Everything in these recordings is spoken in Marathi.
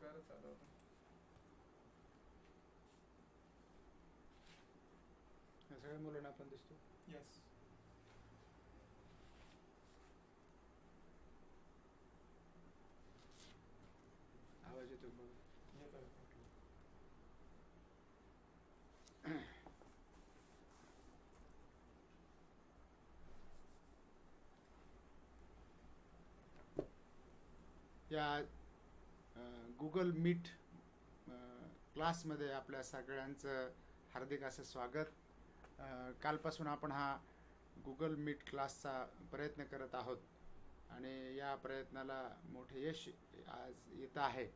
करत चालू होतं. सगळ्या मुलांना आपण दिसतो. येस. आवाज येतो बघा. येत आहे. या गुगल मीट क्लासमध्ये आपल्या सगळ्यांचं हार्दिक असं स्वागत. कालपासून आपण हा गुगल मीट क्लासचा प्रयत्न करत आहोत आणि या प्रयत्नाला मोठे यश आज येत आहे.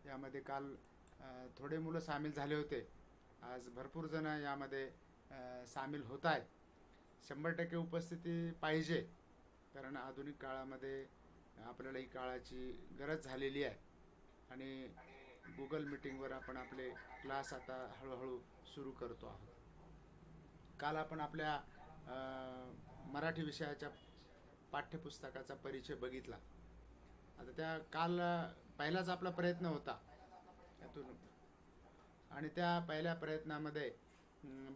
यामध्ये काल थोडे मुलं सामील झाले होते. आज भरपूर जण यामध्ये सामील होत आहेत. 100% उपस्थिती पाहिजे, कारण आधुनिक काळामध्ये आपल्याला ही काळाची गरज झालेली आहे आणि गुगल मीटिंगवर आपण आपले क्लास आता हळूहळू सुरू करतो आहोत. काल आपण आपल्या मराठी विषयाच्या पाठ्यपुस्तकाचा परिचय बघितला. आता त्या काल पहिलाच आपला प्रयत्न होता यातून, आणि त्या पहिल्या प्रयत्नामध्ये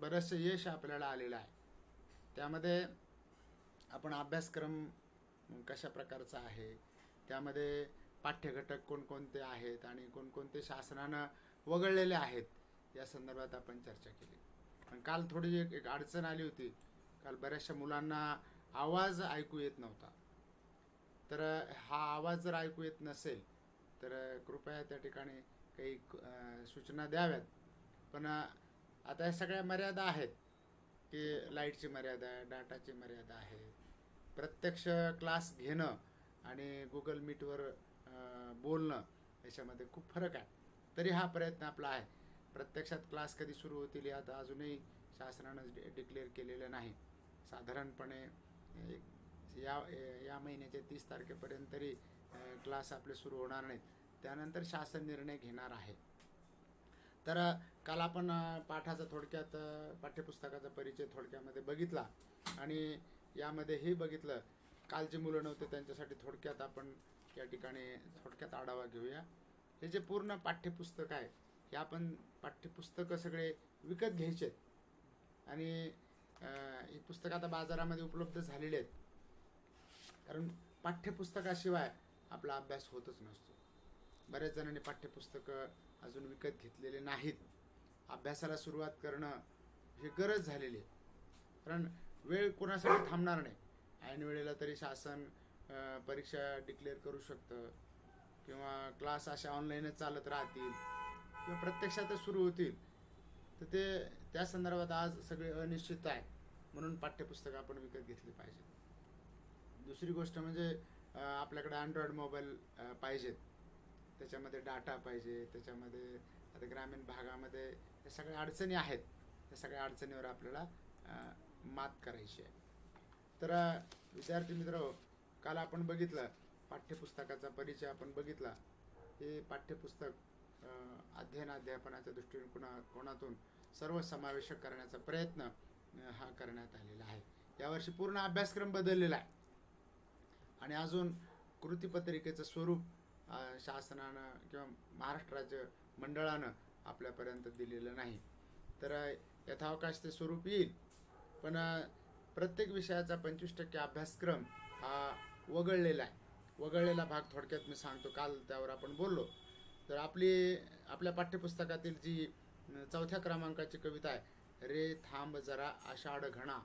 बरंचसं यश आपल्याला आलेलं आहे. त्यामध्ये आपण अभ्यासक्रम कशा प्रकारचा आहे, त्यामध्ये पाठ्यघटक कोणकोणते आहेत आणि कोणकोणते शासनानं वगळलेले आहेत, या संदर्भात आपण चर्चा केली. पण काल थोडी एक अडचण आली होती. काल बऱ्याचशा मुलांना आवाज ऐकू येत नव्हता. तर हा आवाज जर ऐकू येत नसेल तर कृपया त्या ठिकाणी काही सूचना द्याव्यात. पण आता या सगळ्या मर्यादा आहेत की लाईटची मर्यादा आहे, डाटाची मर्यादा आहे. प्रत्यक्ष क्लास घेणं आणि गुगल मीटवर बोलणं याच्यामध्ये खूप फरक आहे. तरी हा प्रयत्न आपला आहे. प्रत्यक्षात क्लास कधी सुरू होतील यात अजूनही शासनानं डिक्लेअर केलेलं नाही. साधारणपणे या महिन्याच्या 30 तारखेपर्यंत तरी क्लास आपले सुरू होणार नाहीत. त्यानंतर शासन निर्णय घेणार आहे. तर काल आपण पाठाचा थोडक्यात पाठ्यपुस्तकाचा परिचय थोडक्यामध्ये बघितला आणि यामध्ये हे बघितलं. काल जे मुलं नव्हते त्यांच्यासाठी थोडक्यात आपण या ठिकाणी थोडक्यात आढावा घेऊया. हे जे पूर्ण पाठ्यपुस्तक आहे, हे आपण पाठ्यपुस्तकं सगळे विकत घ्यायचे आहेत आणि ही पुस्तकं आता बाजारामध्ये उपलब्ध झालेली आहेत. कारण पाठ्यपुस्तकाशिवाय आपला अभ्यास होतच नसतो. बऱ्याच जणांनी पाठ्यपुस्तकं अजून विकत घेतलेले नाहीत. अभ्यासाला सुरुवात करणं ही गरज झालेली आहे. कारण वेळ कोणासाठी थांबणार नाही. ऐन वेळेला तरी शासन परीक्षा डिक्लेअर करू शकतं किंवा क्लास अशा ऑनलाईनच चालत राहतील किंवा प्रत्यक्षातच सुरू होतील. तर ते त्या संदर्भात आज सगळे अनिश्चित आहे. म्हणून पाठ्यपुस्तकं आपण विकत घेतली पाहिजे. दुसरी गोष्ट म्हणजे आपल्याकडे अँड्रॉइड मोबाईल पाहिजेत. त्याच्यामध्ये डाटा पाहिजे. त्याच्यामध्ये आता ग्रामीण भागामध्ये या सगळ्या अडचणी आहेत. त्या सगळ्या अडचणीवर आपल्याला मात करायची आहे. तर विद्यार्थी मित्र, काल आपण बघितलं पाठ्यपुस्तकाचा परिचय आपण बघितला. हे पाठ्यपुस्तक अध्यापनाच्या दृष्टिकोनातून सर्वसमावेशक करण्याचा प्रयत्न हा करण्यात आलेला आहे. यावर्षी पूर्ण अभ्यासक्रम बदललेला आहे आणि अजून कृतीपत्रिकेचं स्वरूप शासनानं किंवा महाराष्ट्र राज्य मंडळानं आपल्यापर्यंत दिलेलं नाही. तर यथावकाश ते स्वरूप येईल. पण प्रत्येक विषयाचा 25% अभ्यासक्रम हा वगळलेला आहे. वगळलेला भाग थोडक्यात मी सांगतो. काल त्यावर आपण बोललो. तर आपल्या पाठ्यपुस्तकातील जी 4थ्या क्रमांकाची कविता आहे, रे थांब जरा आषाढ घणा,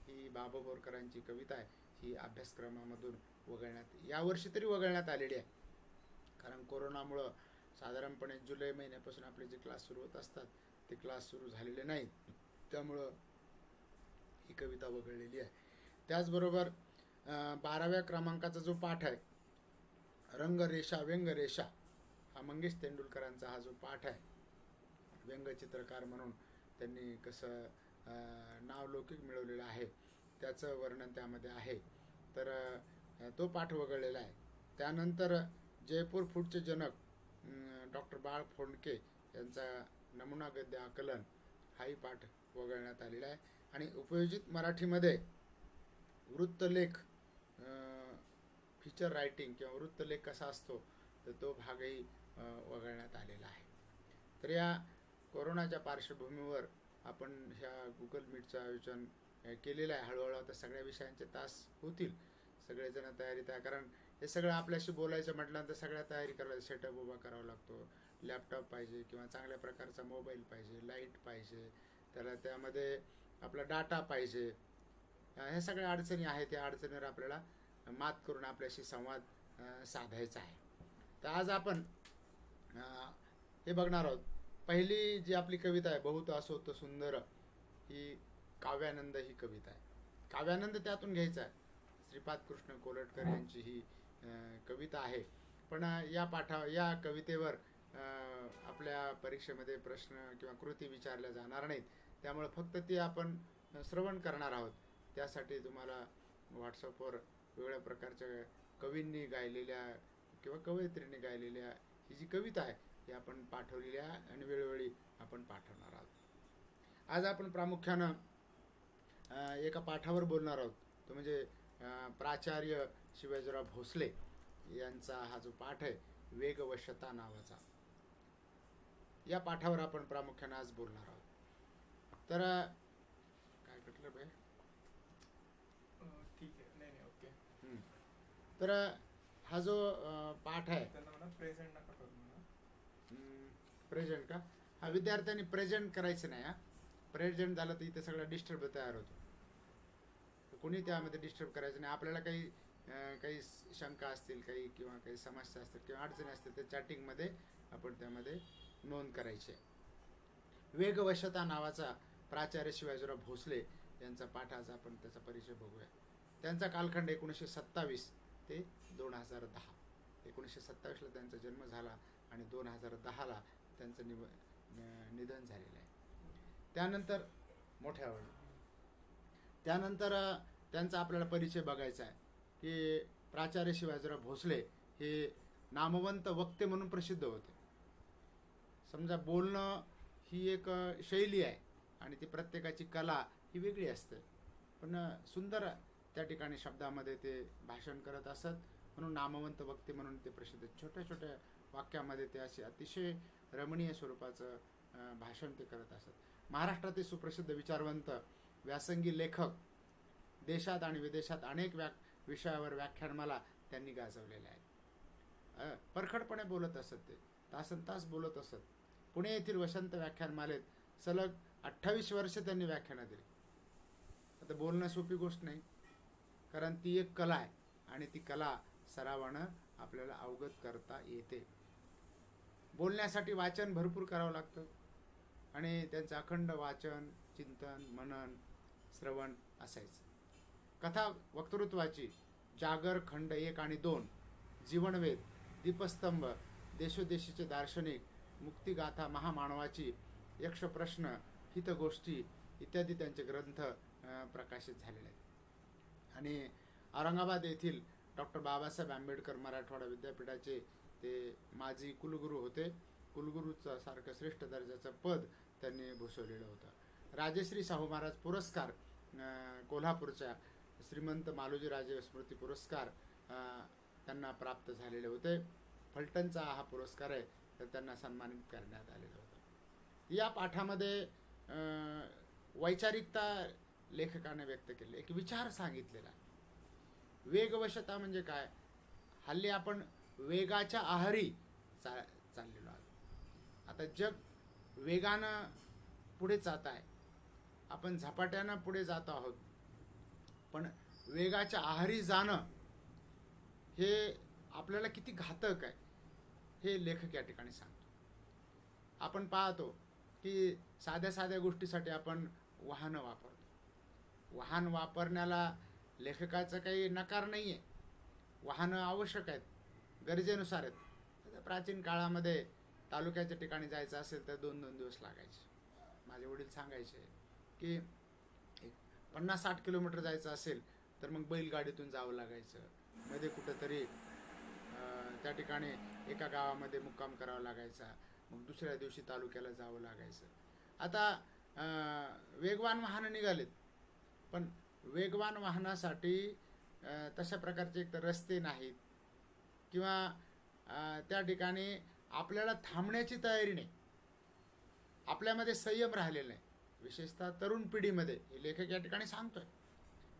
ही बाबा बोरकरांची कविता आहे. ही अभ्यासक्रमामधून यावर्षी तरी वगळण्यात आलेली आहे. कारण कोरोनामुळं साधारणपणे जुलै महिन्यापासून आपले जे क्लास सुरू होत असतात ते क्लास सुरू झालेले नाहीत. त्यामुळं ही कविता वगळलेली आहे. त्याचबरोबर 12व्या क्रमांकाचा जो पाठ आहे, रंगरेषा व्यंगरेषा, हा मंगेश तेंडुलकरांचा हा जो पाठ आहे, व्यंगचित्रकार म्हणून त्यांनी कसं नावलौकिक मिळवलेलं आहे त्याचं वर्णन त्यामध्ये आहे. तर तो पाठ वगळलेला आहे. त्यानंतर जयपूर फूडचे जनक डॉक्टर बाळ फोंडके यांचा नमुना गद्य आकलन हाही पाठ वगळण्यात आलेला आहे. आणि उपयोजित मराठीमध्ये वृत्तलेख, फीचर रायटिंग किंवा वृत्तलेख कसा असतो तर तो भागही वगळण्यात आलेला आहे. तर या कोरोनाच्या पार्श्वभूमीवर आपण ह्या गुगल मीटचं आयोजन केलेलं आहे. हळूहळू आता सगळ्या विषयांचे तास होतील, सगळेजण तयारीत आहे. कारण हे सगळं आपल्याशी बोलायचं म्हटलं तर सगळ्या तयारी करायला, सेटअप उभा करावा लागतो, लॅपटॉप पाहिजे किंवा चांगल्या प्रकारचा मोबाईल पाहिजे, लाईट पाहिजे, त्याला त्यामध्ये आपला डाटा पाहिजे. ह्या सगळ्या अडचणी आहेत. या अडचणीवर आपल्याला मात करून आपल्याशी संवाद साधायचा आहे. तर आज आपण हे बघणार आहोत. पहिली जी आपली कविता आहे, बहुत असोत सुंदर, ही काव्यानंद ही कविता आहे. काव्यानंद त्यातून घ्यायचा आहे. श्रीपाद कृष्ण कोलटकर यांची ही कविता आहे. पण या कवितेवर आपल्या परीक्षेमध्ये प्रश्न किंवा कृती विचारल्या जाणार नाहीत. त्यामुळे फक्त ती आपण श्रवण करणार आहोत. त्यासाठी तुम्हाला व्हॉट्सअपवर वेगवेगळ्या प्रकारच्या कवींनी गायलेल्या किंवा कवयित्रींनी गायलेल्या ही जी कविता आहे ही आपण पाठवलेली आहे आणि वेळोवेळी आपण पाठवणार आहोत. आज आपण प्रामुख्यानं एका पाठावर बोलणार आहोत. तो म्हणजे प्राचार्य शिवाजीराव भोसले यांचा हा जो पाठ आहे, वेगवशता नावाचा, या पाठावर आपण प्रामुख्यानं आज बोलणार आहोत. तर काय कटलं बाय? ठीक आहे, नाही ओके. तर हा जो पाठ आहे, प्रेझेंट नका करू. प्रेझेंट का? हा, विद्यार्थ्यांनी प्रेझेंट करायचं नाही. प्रेझेंट झालं तर इथे सगळा डिस्टर्ब तयार होतो. कोणी त्यामध्ये डिस्टर्ब करायचं नाही. आपल्याला काही शंका असतील, किंवा काही समस्या असतील किंवा अडचणी असतील तर चॅटिंगमध्ये आपण त्यामध्ये नोंद करायची. वेगवशता नावाचा प्राचार्य शिवाजीराव भोसले यांचा पाठ आज आपण त्याचा परिचय बघूया. त्यांचा कालखंड 1927 ते 2010. 1927ला त्यांचा जन्म झाला आणि 2010ला त्यांचं निधन झालेलं आहे. त्यानंतर त्यानंतर त्यांचा आपल्याला परिचय बघायचा आहे की प्राचार्य शिवाजीराव भोसले हे नामवंत वक्ते म्हणून प्रसिद्ध होते. समजा बोलणं ही एक शैली आहे आणि ती प्रत्येकाची कला ही वेगळी असते, पण सुंदर त्या ठिकाणी शब्दामध्ये ते भाषण करत असत, म्हणून नामवंत वक्ते म्हणून ते प्रसिद्ध. छोट्या छोट्या वाक्यामध्ये ते असे अतिशय रमणीय स्वरूपाचं भाषण ते करत असत. महाराष्ट्रातील सुप्रसिद्ध विचारवंत व्यासंगी लेखक, देशात आणि विदेशात अनेक विषयावर व्याख्यानमाला त्यांनी गाजवलेल्या आहेत. परखडपणे बोलत असत, ते तासनतास बोलत असत. पुणे येथील वसंत व्याख्यानमालेत सलग 28 वर्ष त्यांनी व्याख्यानं दिली. आता बोलणं सोपी गोष्ट नाही, कारण ती एक कला आहे आणि ती कला सरावानं आपल्याला अवगत करता येते. बोलण्यासाठी वाचन भरपूर करावं लागतं आणि त्यांचं अखंड वाचन, चिंतन, मनन, श्रवण असायचं. कथा वक्तृत्वाची जागर खंड 1 आणि 2, जीवनवेद, दीपस्तंभ, देशोदेशीचे दार्शनिक, मुक्तिगाथा, महामानवाची, यक्षप्रश्न, हितगोष्ठी इत्यादी त्यांचे ग्रंथ प्रकाशित झालेले आहेत. आणि औरंगाबाद येथील डॉक्टर बाबासाहेब आंबेडकर मराठवाडा विद्यापीठाचे ते माजी कुलगुरू होते. कुलगुरूचं सारखं श्रेष्ठ दर्जाचं पद त्यांनी भूषवलेलं होतं. राजश्री शाहू महाराज पुरस्कार, कोल्हापूरच्या श्रीमंत मालोजीराजे स्मृती पुरस्कार त्यांना प्राप्त झालेले होते. फलटणचा हा पुरस्कार आहे, तर त्यांना सन्मानित करण्यात आलेलं होतं. या पाठामध्ये वैचारिकता लेखकाने व्यक्त केली, एक विचार सांगितलेला. वेगवशता म्हणजे काय? हल्ली आपण वेगाच्या आहारी चाललेलो आहोत. आता जग वेगानं पुढे जात आहे, आपण झपाट्यानं पुढे जात आहोत, पण वेगाच्या आहारी जाणं हे आपल्याला किती घातक आहे हे लेखक या ठिकाणी सांगतो. आपण पाहतो की साध्या साध्या गोष्टीसाठी आपण वाहनं वापरतो. वाहन वापरण्याला लेखकाचं काही नकार नाही आहे. वाहनं आवश्यक आहेत, गरजेनुसार आहेत. प्राचीन काळामध्ये तालुक्याच्या ठिकाणी जायचं असेल तर 2-2 दिवस लागायचे. माझे वडील सांगायचे की 50-60 किलोमीटर जायचं असेल तर मग बैलगाडीतून जावं लागायचं. मध्ये कुठंतरी त्या ठिकाणी एका गावामध्ये मुक्काम करावा लागायचा, मग दुसऱ्या दिवशी तालुक्याला जावं लागायचं. आता वेगवान वाहनं निघालेत, पण वेगवान वाहनासाठी तशा प्रकारचे एक तर रस्ते नाहीत किंवा त्या ठिकाणी आपल्याला थांबण्याची तयारी नाही, आपल्यामध्ये संयम राहिलेला नाही. विशेषतः तरुण पिढीमध्ये हे लेखक या ठिकाणी सांगतोय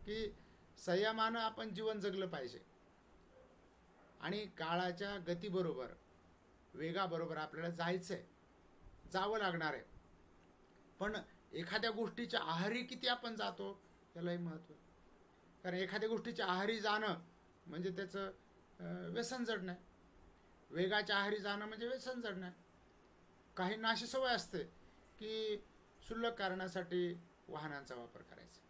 की संयमानं आपण जीवन जगलं पाहिजे आणि काळाच्या गतीबरोबर वेगाबरोबर आपल्याला जावं लागणार आहे. पण एखाद्या गोष्टीच्या आहारी किती आपण जातो यालाही महत्त्व आहे. कारण एखाद्या गोष्टीच्या आहारी जाणं म्हणजे त्याचं व्यसन जडणं आहे. वेगाच्या आहारी जाणं म्हणजे व्यसन जडणं आहे. काहींना अशी सवय असते की क्षुल्लक कारणासाठी वाहनांचा वापर करायचा.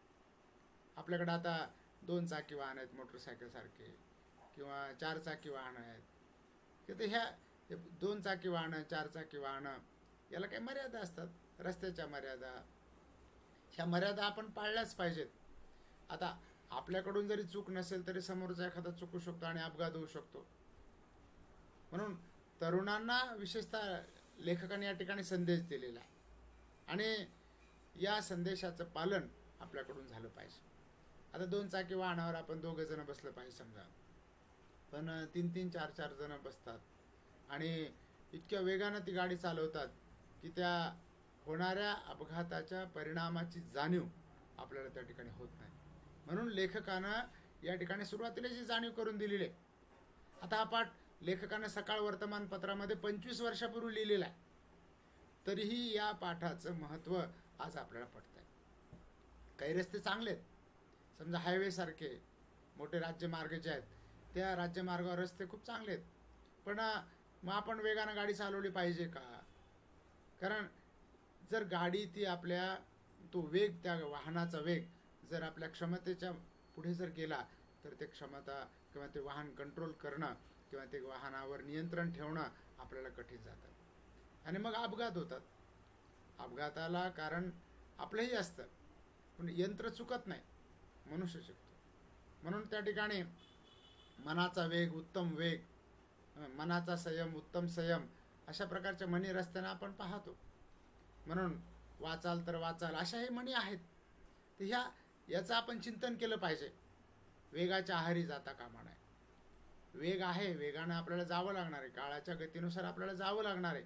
आपल्याकडे आता 2 चाकी वाहन आहेत, मोटरसायकलसारखे, किंवा 4 चाकी वाहनं आहेत. तर ह्या 2 चाकी वाहनं, 4 चाकी वाहनं याला काही मर्यादा असतात, रस्त्याच्या मर्यादा. ह्या मर्यादा आपण पाळल्याच पाहिजेत. आता आपल्याकडून जरी चूक नसेल तरी समोरचा एखादा चुकू शकतो आणि अपघात होऊ शकतो. म्हणून तरुणांना विशेषतः लेखकाने या ठिकाणी संदेश दिलेला आहे आणि या संदेशाचं पालन आपल्याकडून झालं पाहिजे. आता 2 चाकी वाहनावर आपण 2 जण बसलं पाहिजे समजा, पण 3-3, 4-4 जण बसतात आणि इतक्या वेगानं ती गाडी चालवतात की त्या होणाऱ्या अपघाताच्या परिणामाची जाणीव आपल्याला त्या ठिकाणी होत नाही. म्हणून लेखकानं या ठिकाणी सुरुवातीला जी जाणीव करून दिलेली आहे. आता हा पाठ लेखकानं सकाळ वर्तमानपत्रामध्ये 25 वर्षापूर्वी लिहिलेला आहे, तरीही या पाठाचं महत्त्व आज आपल्याला पटत आहे. काही रस्ते चांगले आहेत, समजा हायवे सारखे मोठे राज्यमार्ग जे आहेत त्या राज्यमार्गावर रस्ते खूप चांगले आहेत, पण मग आपण वेगानं गाडी चालवली पाहिजे का? कारण जर गाडी ती आपल्या तो वेग, त्या वाहनाचा वेग जर आपल्या क्षमतेच्या पुढे जर गेला तर ते क्षमता किंवा ते वाहन कंट्रोल करणं किंवा ते वाहनावर नियंत्रण ठेवणं आपल्याला कठीण जातं आणि मग अपघात होतात. अपघाताला कारण आपलंही असतं, पण यंत्र चुकत नाही, मनुष्य चुकतो. म्हणून त्या ठिकाणी मनाचा वेग, उत्तम वेग, मनाचा संयम, उत्तम संयम अशा प्रकारच्या म्हणी रस्त्यानं आपण पाहतो. म्हणून वाचाल तर वाचाल अशाही म्हणी आहेत. तर याचं आपण चिंतन केलं पाहिजे. वेगाच्या आहारी जाता कामा नये. वेग आहे, वेगानं आपल्याला जावं लागणार आहे, काळाच्या गतीनुसार आपल्याला जावं लागणार आहे,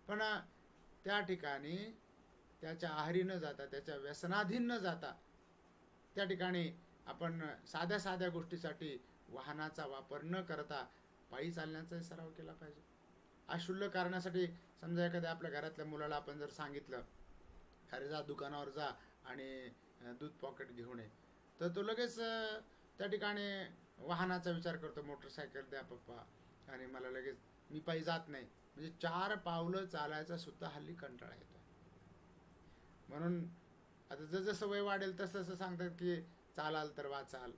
पण त्या ठिकाणी त्याच्या आहारी न जाता, त्याच्या व्यसनाधीन न जाता त्या ठिकाणी आपण साध्या साध्या गोष्टीसाठी वाहनाचा वापर न करता पायी चालण्याचा सराव केला पाहिजे. अक्षुल्लक कारणासाठी समजा एखाद्या आपल्या घरातल्या मुलाला आपण जर सांगितलं अरे जा दुकानावर जा आणि दूध पॉकेट घेऊन ये, तर तो लगेच त्या ठिकाणी वाहनाचा विचार करतो, मोटरसायकल द्या पप्पा, आणि मला लगेच मी पायी जात नाही. म्हणजे 4 पावलं चालायचा सुद्धा हल्ली कंटाळा येतो. म्हणून आता जसं वय वाढेल तसं तसं सांगतात की चालाल तर वाचाल.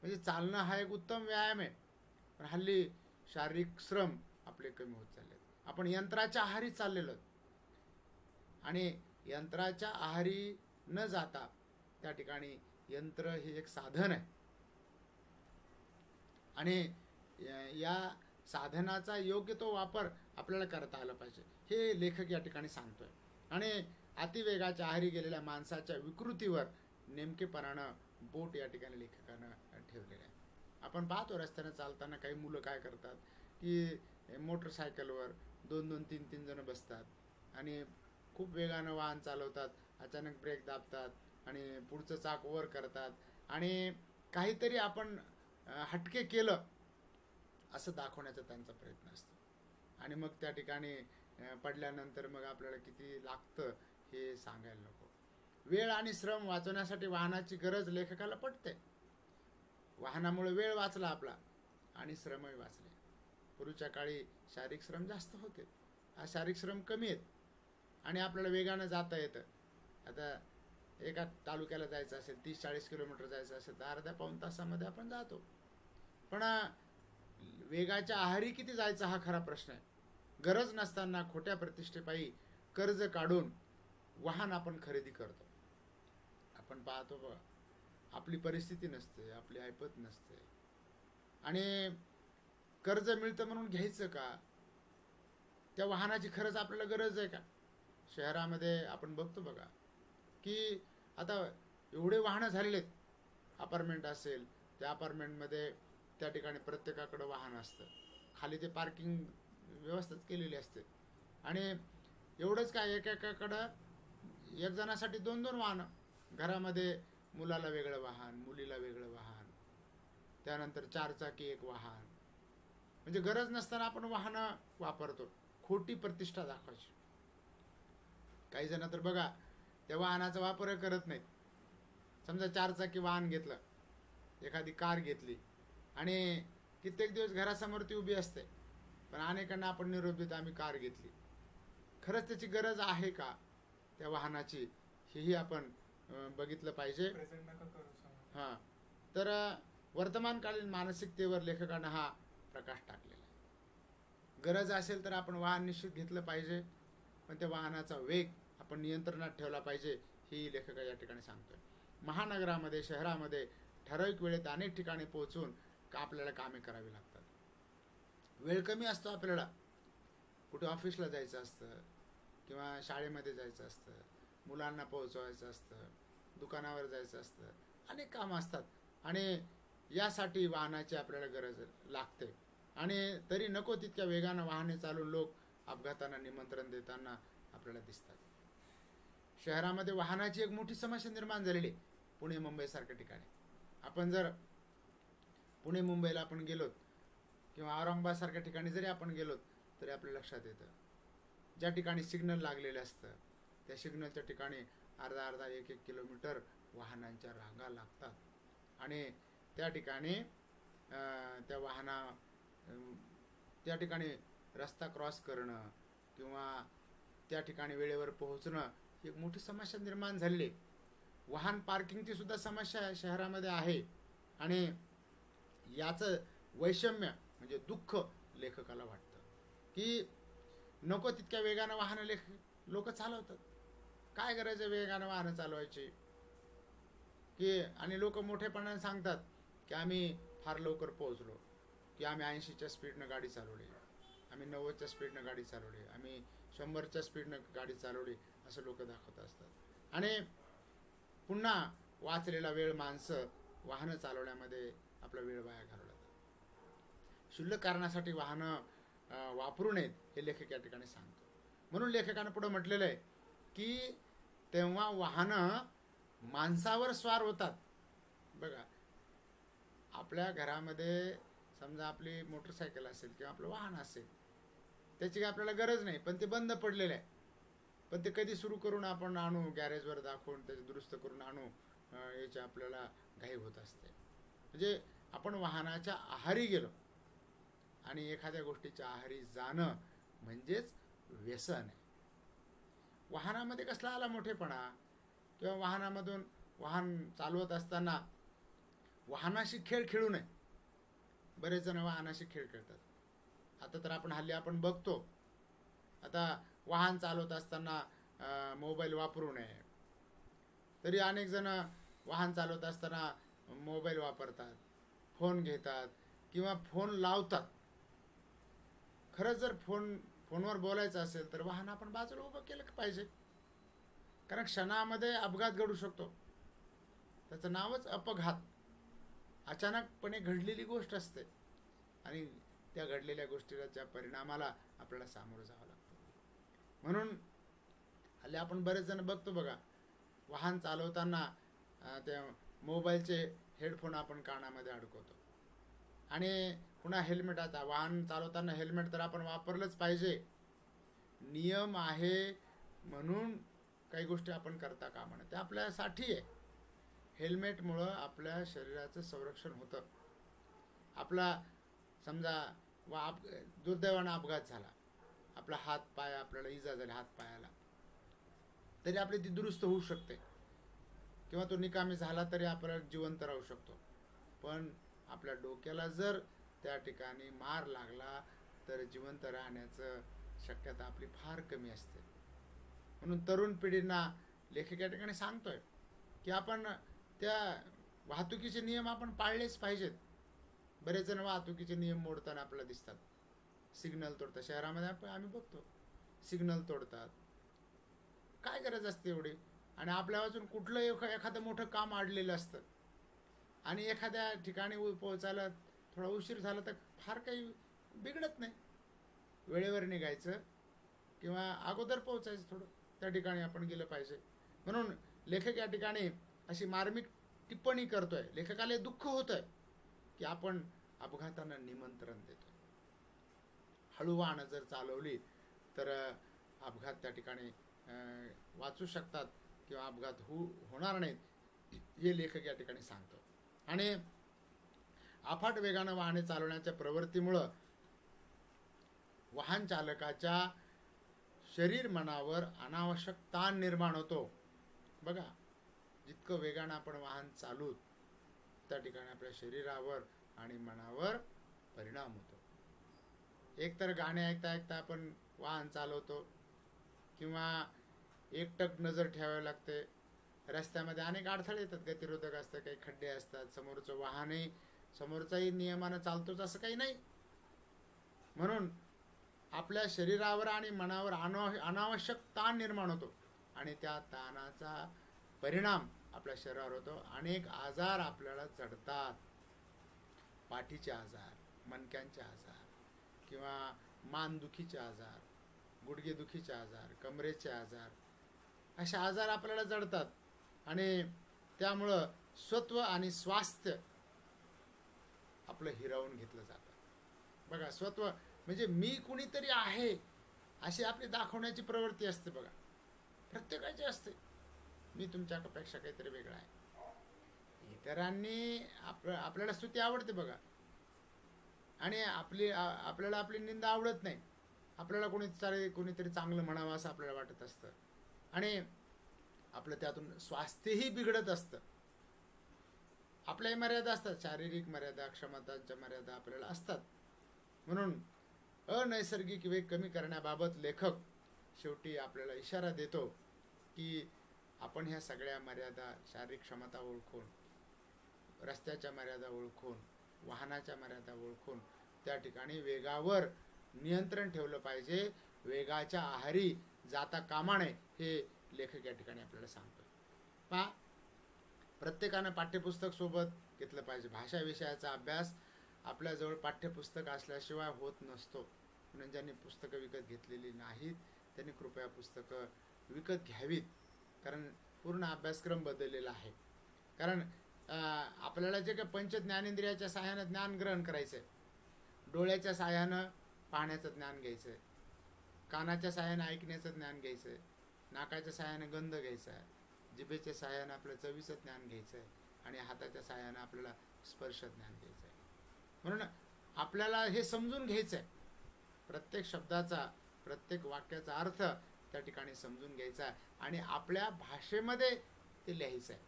म्हणजे चालणं हा एक उत्तम व्यायाम आहे, पण हल्ली शारीरिक श्रम आपले कमी होत चालले. आपण यंत्राच्या आहारी चाललेलो आणि यंत्राच्या आहारी न जाता त्या ठिकाणी यंत्र हे एक साधन आहे आणि या साधनाचा योग्य तो वापर आपल्याला करता आला पाहिजे, हे लेखक या ठिकाणी सांगतोय. आणि अतिवेगाच्या आहारी गेलेल्या माणसाच्या विकृतीवर नेमकेपणानं बोट या ठिकाणी लेखकानं ठेवलेलं आहे. आपण पाहतो रस्त्याने चालताना काही मुलं काय करतात की मोटरसायकलवर 2-2, 3-3 जण बसतात आणि खूप वेगानं वाहन चालवतात, अचानक ब्रेक दाबतात आणि पुढचं चाक वर करतात आणि काहीतरी आपण हटके केलं असं दाखवण्याचा त्यांचा प्रयत्न असतो. आणि मग त्या ठिकाणी पडल्यानंतर मग आपल्याला किती लागतं हे सांगायला नको. वेळ आणि श्रम वाचवण्यासाठी वाहनाची गरज लेखकाला पटते. वाहनामुळे वेळ वाचला आपला आणि श्रमही वाचले. पूर्वीच्या काळी शारीरिक श्रम जास्त होते, आज शारीरिक श्रम कमी आहेत आणि आपल्याला वेगानं जाता येतं. आता एका तालुक्याला जायचं असेल, 30-40 किलोमीटर जायचं असेल तर अर्ध्या-पाऊण तासामध्ये आपण जातो. पण वेगाच्या आहारी किती जायचा हा खरा प्रश्न आहे. गरज नसताना खोट्या प्रतिष्ठेपायी कर्ज काढून वाहन आपण खरेदी करतो. आपण पाहतो बघा, आपली परिस्थिती नसते, आपली ऐपत नसते आणि कर्ज मिळतं म्हणून घ्यायचं का? त्या वाहनाची खरंच आपल्याला गरज आहे का? शहरामध्ये आपण बघतो बघा की आता एवढे वाहनं झालेले आहेत. अपार्टमेंट असेल, त्या अपार्टमेंटमध्ये त्या ठिकाणी प्रत्येकाकडं वाहन असतं खाली ते पार्किंग व्यवस्थाच केलेली असते. आणि एवढंच काय, एकेकाकडं एक जणासाठी 2-2 वाहनं, घरामध्ये मुलाला वेगळं वाहन, मुलीला वेगळं वाहन, त्यानंतर 4चाकी एक वाहन. म्हणजे गरज नसताना आपण वाहनं वापरतो खोटी प्रतिष्ठा दाखवायची. काही जण तर बघा त्या वाहनाचा वापर करत नाहीत. समजा 4चाकी वाहन घेतलं, एखादी कार घेतली आणि कित्येक दिवस घरासमोर ती उभी असते, पण अनेकांना आपण निरोप देतो आम्ही कार घेतली. खरंच त्याची गरज आहे का त्या वाहनाची, हेही आपण बघितलं पाहिजे. प्रेझेंट नका करू सांगा. हां, तर वर्तमानकालीन मानसिकतेवर लेखकानं हा प्रकाश टाकलेला आहे. गरज असेल तर आपण वाहन निश्चित घेतलं पाहिजे, पण त्या वाहनाचा वेग आपण नियंत्रणात ठेवला पाहिजे, ही लेखक या ठिकाणी सांगतोय. महानगरामध्ये, शहरामध्ये ठराविक वेळेत अनेक ठिकाणी पोहोचून आपल्याला कामे करावी लागतात. वेळ कमी असतो आपल्याला, कुठे ऑफिसला जायचं असतं किंवा शाळेमध्ये जायचं असतं, मुलांना पोहोचवायचं असतं, दुकानावर जायचं असतं, अनेक कामं असतात आणि यासाठी वाहनाची आपल्याला गरज लागते. आणि तरी नको तितक्या वेगानं वाहने चालवून लोक अपघातांना निमंत्रण देताना आपल्याला दिसतात. शहरामध्ये वाहनाची एक मोठी समस्या निर्माण झालेली, पुणे मुंबईसारख्या ठिकाणी. आपण जर पुणे मुंबईला आपण गेलोत किंवा औरंगाबादसारख्या ठिकाणी जरी आपण गेलोत तरी आपल्या लक्षात येतं, ज्या ठिकाणी सिग्नल लागलेलं असतं त्या सिग्नलच्या ठिकाणी अर्धा 1-1 किलोमीटर वाहनांच्या रांगा लागतात. आणि त्या ठिकाणी त्या ठिकाणी रस्ता क्रॉस करणं किंवा त्या ठिकाणी वेळेवर पोहोचणं ही एक मोठी समस्या निर्माण झालेली. वाहन पार्किंगची सुद्धा समस्या शहरामध्ये आहे. आणि याचं वैषम्य म्हणजे दुःख लेखकाला वाटतं की नको तितक्या वेगानं वाहनं लोक चालवतात. काय गरज आहे वेगानं वाहनं चालवायची की, आणि लोक मोठेपणाने सांगतात की आम्ही फार लवकर पोहोचलो, की आम्ही 80च्या स्पीडनं गाडी चालवली, आम्ही 90च्या स्पीडनं गाडी चालवली, आम्ही 100च्या स्पीडनं गाडी चालवली, असं लोक दाखवत असतात. आणि पुन्हा वाचलेला वेळ माणसं वाहनं चालवण्यामध्ये आपला वेळ वाया घालवतात. क्षुल्लक कारणासाठी वाहनं वापरू नयेत हे लेखक या ठिकाणी सांगतो. म्हणून लेखकानं पुढं म्हटलेलं आहे की तेव्हा वाहनं माणसावर स्वार होतात. बघा, आपल्या घरामध्ये समजा आपली मोटरसायकल असेल किंवा आपलं वाहन असेल, त्याची काही आपल्याला गरज नाही, पण ते बंद पडलेलं आहे, पण ते कधी सुरू करून आपण आणू, गॅरेजवर दाखवून त्याचे दुरुस्त करून आणू, याची आपल्याला घाई होत असते. म्हणजे आपण वाहनाच्या आहारी गेलो आणि एखाद्या गोष्टीच्या आहारी जाणं म्हणजेच व्यसन आहे. वाहनामध्ये कसला आला मोठेपणा, किंवा वाहनामधून वाहन चालवत असताना वाहनाशी खेळ खेळू नये. बरेच जण वाहनाशी खेळ खेळतात. आता तर हल्ली आपण बघतो, आता वाहन चालवत असताना मोबाईल वापरू नये, तरी अनेक जण वाहन चालवत असताना मोबाईल वापरतात, फोन घेतात किंवा फोन लावतात. खरंच जर फोनवर बोलायचं असेल तर वाहन आपण बाजूला उभं केलं पाहिजे, कारण क्षणामध्ये अपघात घडू शकतो. त्याचं नावच अपघात. अचानकपणे घडलेली गोष्ट असते आणि त्या घडलेल्या गोष्टीला, त्या परिणामाला आपल्याला सामोरं जावं लागतं. म्हणून हल्ली आपण बरेच जण बघतो बघा, वाहन चालवताना त्या मोबाईलचे हेडफोन आपण कानामध्ये अडकवतो. आणि पुन्हा हेल्मेट, आता वाहन चालवताना हेल्मेट तर आपण वापरलंच पाहिजे, नियम आहे म्हणून काही गोष्टी आपण करता कामा नये, ते आपल्यासाठी आहे. हेल्मेटमुळं आपल्या शरीराचं संरक्षण होतं. आपला समजा दुर्दैवानं अपघात झाला, आपला हात पाय, आपल्याला इजा झाली हात पायाला, तरी आपली ती दुरुस्त होऊ शकते, किंवा तो निकामी झाला तरी आपल्याला जिवंत राहू शकतो. पण आपल्या डोक्याला जर त्या ठिकाणी मार लागला तर जिवंत राहण्याचं शक्यता आपली फार कमी असते. म्हणून तरुण पिढींना लेखक या ठिकाणी सांगतोय की आपण त्या वाहतुकीचे नियम आपण पाळलेच पाहिजेत. बरेच जण वाहतुकीचे नियम मोडताना आपल्याला दिसतात, सिग्नल तोडतात. शहरामध्ये आम्ही बघतो सिग्नल तोडतात. काय गरज असते एवढी? आणि आपल्या वाचून कुठलं एखादं मोठं काम अडलेलं असतं आणि एखाद्या ठिकाणी पोहोचायला थोडा उशीर झाला तर फार काही बिघडत नाही. वेळेवर निघायचं किंवा अगोदर पोहोचायचं थोडं, त्या ठिकाणी आपण गेलं पाहिजे. म्हणून लेखक या ठिकाणी अशी मार्मिक टिप्पणी करतोय. लेखकाला दुःख होतंय की आपण अपघातांना निमंत्रण देतोय. हळू वाहनं जर चालवली तर अपघात त्या ठिकाणी वाचू शकतात किंवा अपघात होणार नाहीत, हे लेखक या ठिकाणी सांगतो. आणि अफाट वेगानं वाहने चालवण्याच्या प्रवृत्तीमुळं वाहन चालकाच्या शरीर मनावर अनावश्यक ताण निर्माण होतो. बघा, जितकं वेगानं आपण वाहन चालू त्या ठिकाणी आपल्या शरीरावर आणि मनावर परिणाम होतो. एकतर गाणे ऐकता ऐकता आपण वाहन चालवतो किंवा एकटक नजर ठेवावी लागते. रस्त्यामध्ये अनेक अडथळे येतात, गतिरोधक असतात, काही खड्डे असतात, समोरचं वाहनही समोरचाही नियमानं चालतोच असं काही नाही. म्हणून आपल्या शरीरावर आणि मनावर अनावश्यक ताण निर्माण होतो आणि त्या ताणाचा परिणाम आपल्या शरीरावर होतो. अनेक आजार आपल्याला चढतात. पाठीचे आजार, मणक्यांचे आजार किंवा मानदुखीचे आजार, गुडघेदुखीचे आजार, कमरेचे आजार, असे आजार आपल्याला जडतात. आणि त्यामुळं सत्व आणि स्वास्थ्य आपलं हिरावून घेतलं जातं. बघा, सत्व म्हणजे मी कुणीतरी आहे अशी आपली दाखवण्याची प्रवृत्ती असते. बघा, प्रत्येकाची असते. मी तुमच्यापेक्षा काहीतरी वेगळा आहे. इतरांनी आपल्याला स्तुती आवडते बघा, आणि आपल्याला आपली निंदा आवडत नाही. आपल्याला कोणीतरी चांगलं म्हणावं असं आपल्याला वाटत असतं आणि आपलं त्यातून स्वास्थ्यही बिघडत असतं. आपल्याही मर्यादा असतात, शारीरिक मर्यादा, क्षमतांच्या मर्यादा आपल्याला असतात. म्हणून अनैसर्गिक वेग कमी करण्याबाबत लेखक शेवटी आपल्याला इशारा देतो की आपण ह्या सगळ्या मर्यादा, शारीरिक क्षमता ओळखून, रस्त्याच्या मर्यादा ओळखून, वाहनाच्या मर्यादा ओळखून त्या ठिकाणी वेगावर नियंत्रण ठेवलं पाहिजे. वेगाच्या आहारी जाता कामा नये, हे लेखक या ठिकाणी आपल्याला सांगतो. पहा, प्रत्येकानं पाठ्यपुस्तक सोबत घेतलं पाहिजे. भाषा विषयाचा अभ्यास आपल्याजवळ पाठ्यपुस्तक असल्याशिवाय होत नसतो. म्हणून ज्यांनी पुस्तकं विकत घेतलेली नाहीत त्यांनी कृपया पुस्तकं विकत घ्यावीत, कारण पूर्ण अभ्यासक्रम बदललेला आहे. कारण आपल्याला जे काही पंच ज्ञानेंद्रियाच्या सहाय्यानं ज्ञान ग्रहण करायचं आहे, डोळ्याच्या सहाय्यानं पाहण्याचं ज्ञान घ्यायचं आहे, कानाच्या सहाय्यानं ऐकण्याचं ज्ञान घ्यायचं आहे, नाकाच्या सहाय्यानं गंध घ्यायचा आहे, जिभेच्या सहाय्यानं आपलं चवीचं ज्ञान घ्यायचं आहे आणि हाताच्या सहाय्यानं आपल्याला स्पर्श ज्ञान घ्यायचं आहे. म्हणून आपल्याला हे समजून घ्यायचं आहे. प्रत्येक शब्दाचा, प्रत्येक वाक्याचा अर्थ त्या ठिकाणी समजून घ्यायचा आणि आपल्या भाषेमध्ये ते लिहायचं आहे.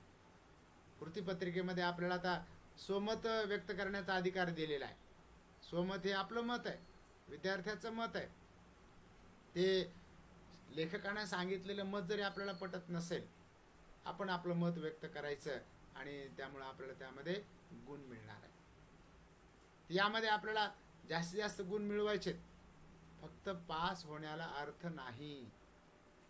कृतीपत्रिकेमध्ये आपल्याला आता स्वमत व्यक्त करण्याचा अधिकार दिलेला आहे. स्वमत हे आपलं मत आहे, विद्यार्थ्याचं मत आहे. ते लेखकानं सांगितलेलं मत जरी आपल्याला पटत नसेल, आपण आपलं मत व्यक्त करायचं आणि त्यामुळं आपल्याला त्यामध्ये गुण मिळणार आहे. यामध्ये आपल्याला जास्तीत जास्त गुण मिळवायचे, फक्त पास होण्याला अर्थ नाही.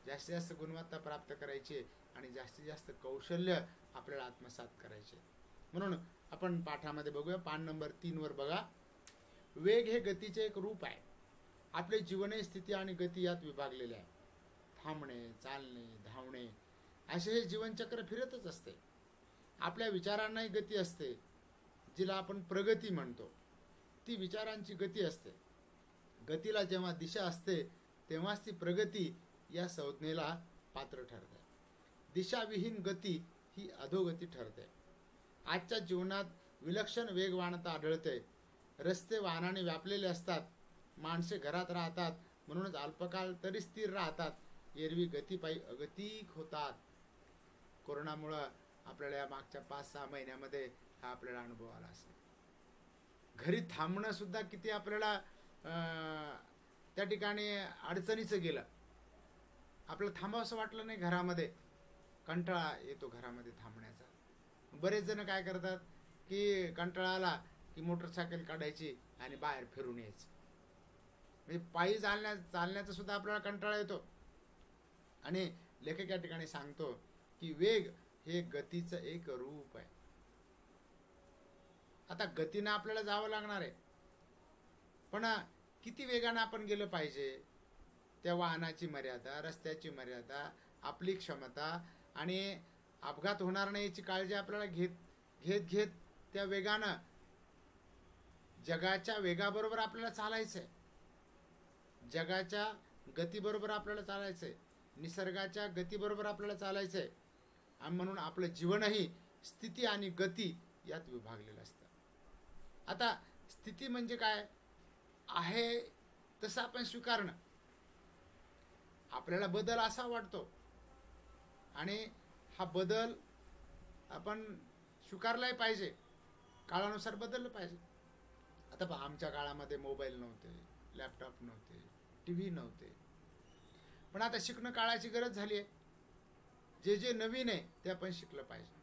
जास्तीत जास्त गुणवत्ता प्राप्त करायची आणि जास्तीत जास्त कौशल्य आपल्याला आत्मसात करायचे. म्हणून आपण पाठामध्ये बघूया, पान नंबर 3 वर बघा. वेग हे गतीचे एक रूप आहे. आपले जीवनही स्थिती आणि गती यात विभागलेले आहे. थांबणे, चालणे, धावणे असे हे जीवनचक्र फिरतच असते. आपल्या विचारांनाही गती असते, जिला आपण प्रगती म्हणतो. ती विचारांची गती असते. गतीला जेव्हा दिशा असते तेव्हाच ती प्रगती या संज्ञेला पात्र ठरते. दिशाविहीन गती ही अधोगती ठरते. आजच्या जीवनात विलक्षण वेगवानता आढळते. रस्ते वाहनाने व्यापलेले असतात. माणसे घरात राहतात, म्हणूनच अल्पकाळ तरी स्थिर राहतात. एरवी गतीपायी अगतिक होतात. कोरोनामुळं आपल्याला या मागच्या 5-6 महिन्यामध्ये हा आपल्याला अनुभव आला असेल. घरी थांबणं सुद्धा किती आपल्याला त्या ठिकाणी अडचणीचं गेलं. आपल्याला थांबावंसं वाटलं नाही घरामध्ये, कंटाळा येतो घरामध्ये थांबण्याचा. बरेच जण काय करतात की कंटाळा आला की मोटरसायकल काढायची आणि बाहेर फिरून यायचं. म्हणजे पायी चालण्याचा सुद्धा आपल्याला कंटाळा येतो. आणि लेखक या ठिकाणी सांगतो की वेग हे गतीचं एक रूप आहे. आता गतीनं आपल्याला जावं लागणार आहे. पण किती वेगानं आपण गेलं पाहिजे, त्या वाहनाची मर्यादा, रस्त्याची मर्यादा, आपली क्षमता आणि अपघात होणार नाही याची काळजी आपल्याला घेत घेत घेत त्या वेगानं, जगाच्या वेगाबरोबर आपल्याला चालायचं आहे, जगाच्या गतीबरोबर आपल्याला चालायचं आहे, निसर्गाच्या गतीबरोबर आपल्याला चालायचं आहे. आणि म्हणून आपलं जीवनही स्थिती आणि गती यात विभागलेलं असतं. आता स्थिती म्हणजे काय आहे तसं आपण स्वीकारणं. आपल्याला बदल असा वाटतो आणि हा बदल आपण स्वीकारलाही पाहिजे, काळानुसार बदललं पाहिजे. आता पहा, आमच्या काळामध्ये मोबाईल नव्हते, लॅपटॉप नव्हते, टी व्ही नव्हते, पण आता शिकणं काळाची गरज झाली आहे. जे जे नवीन आहे ते आपण शिकलं पाहिजे.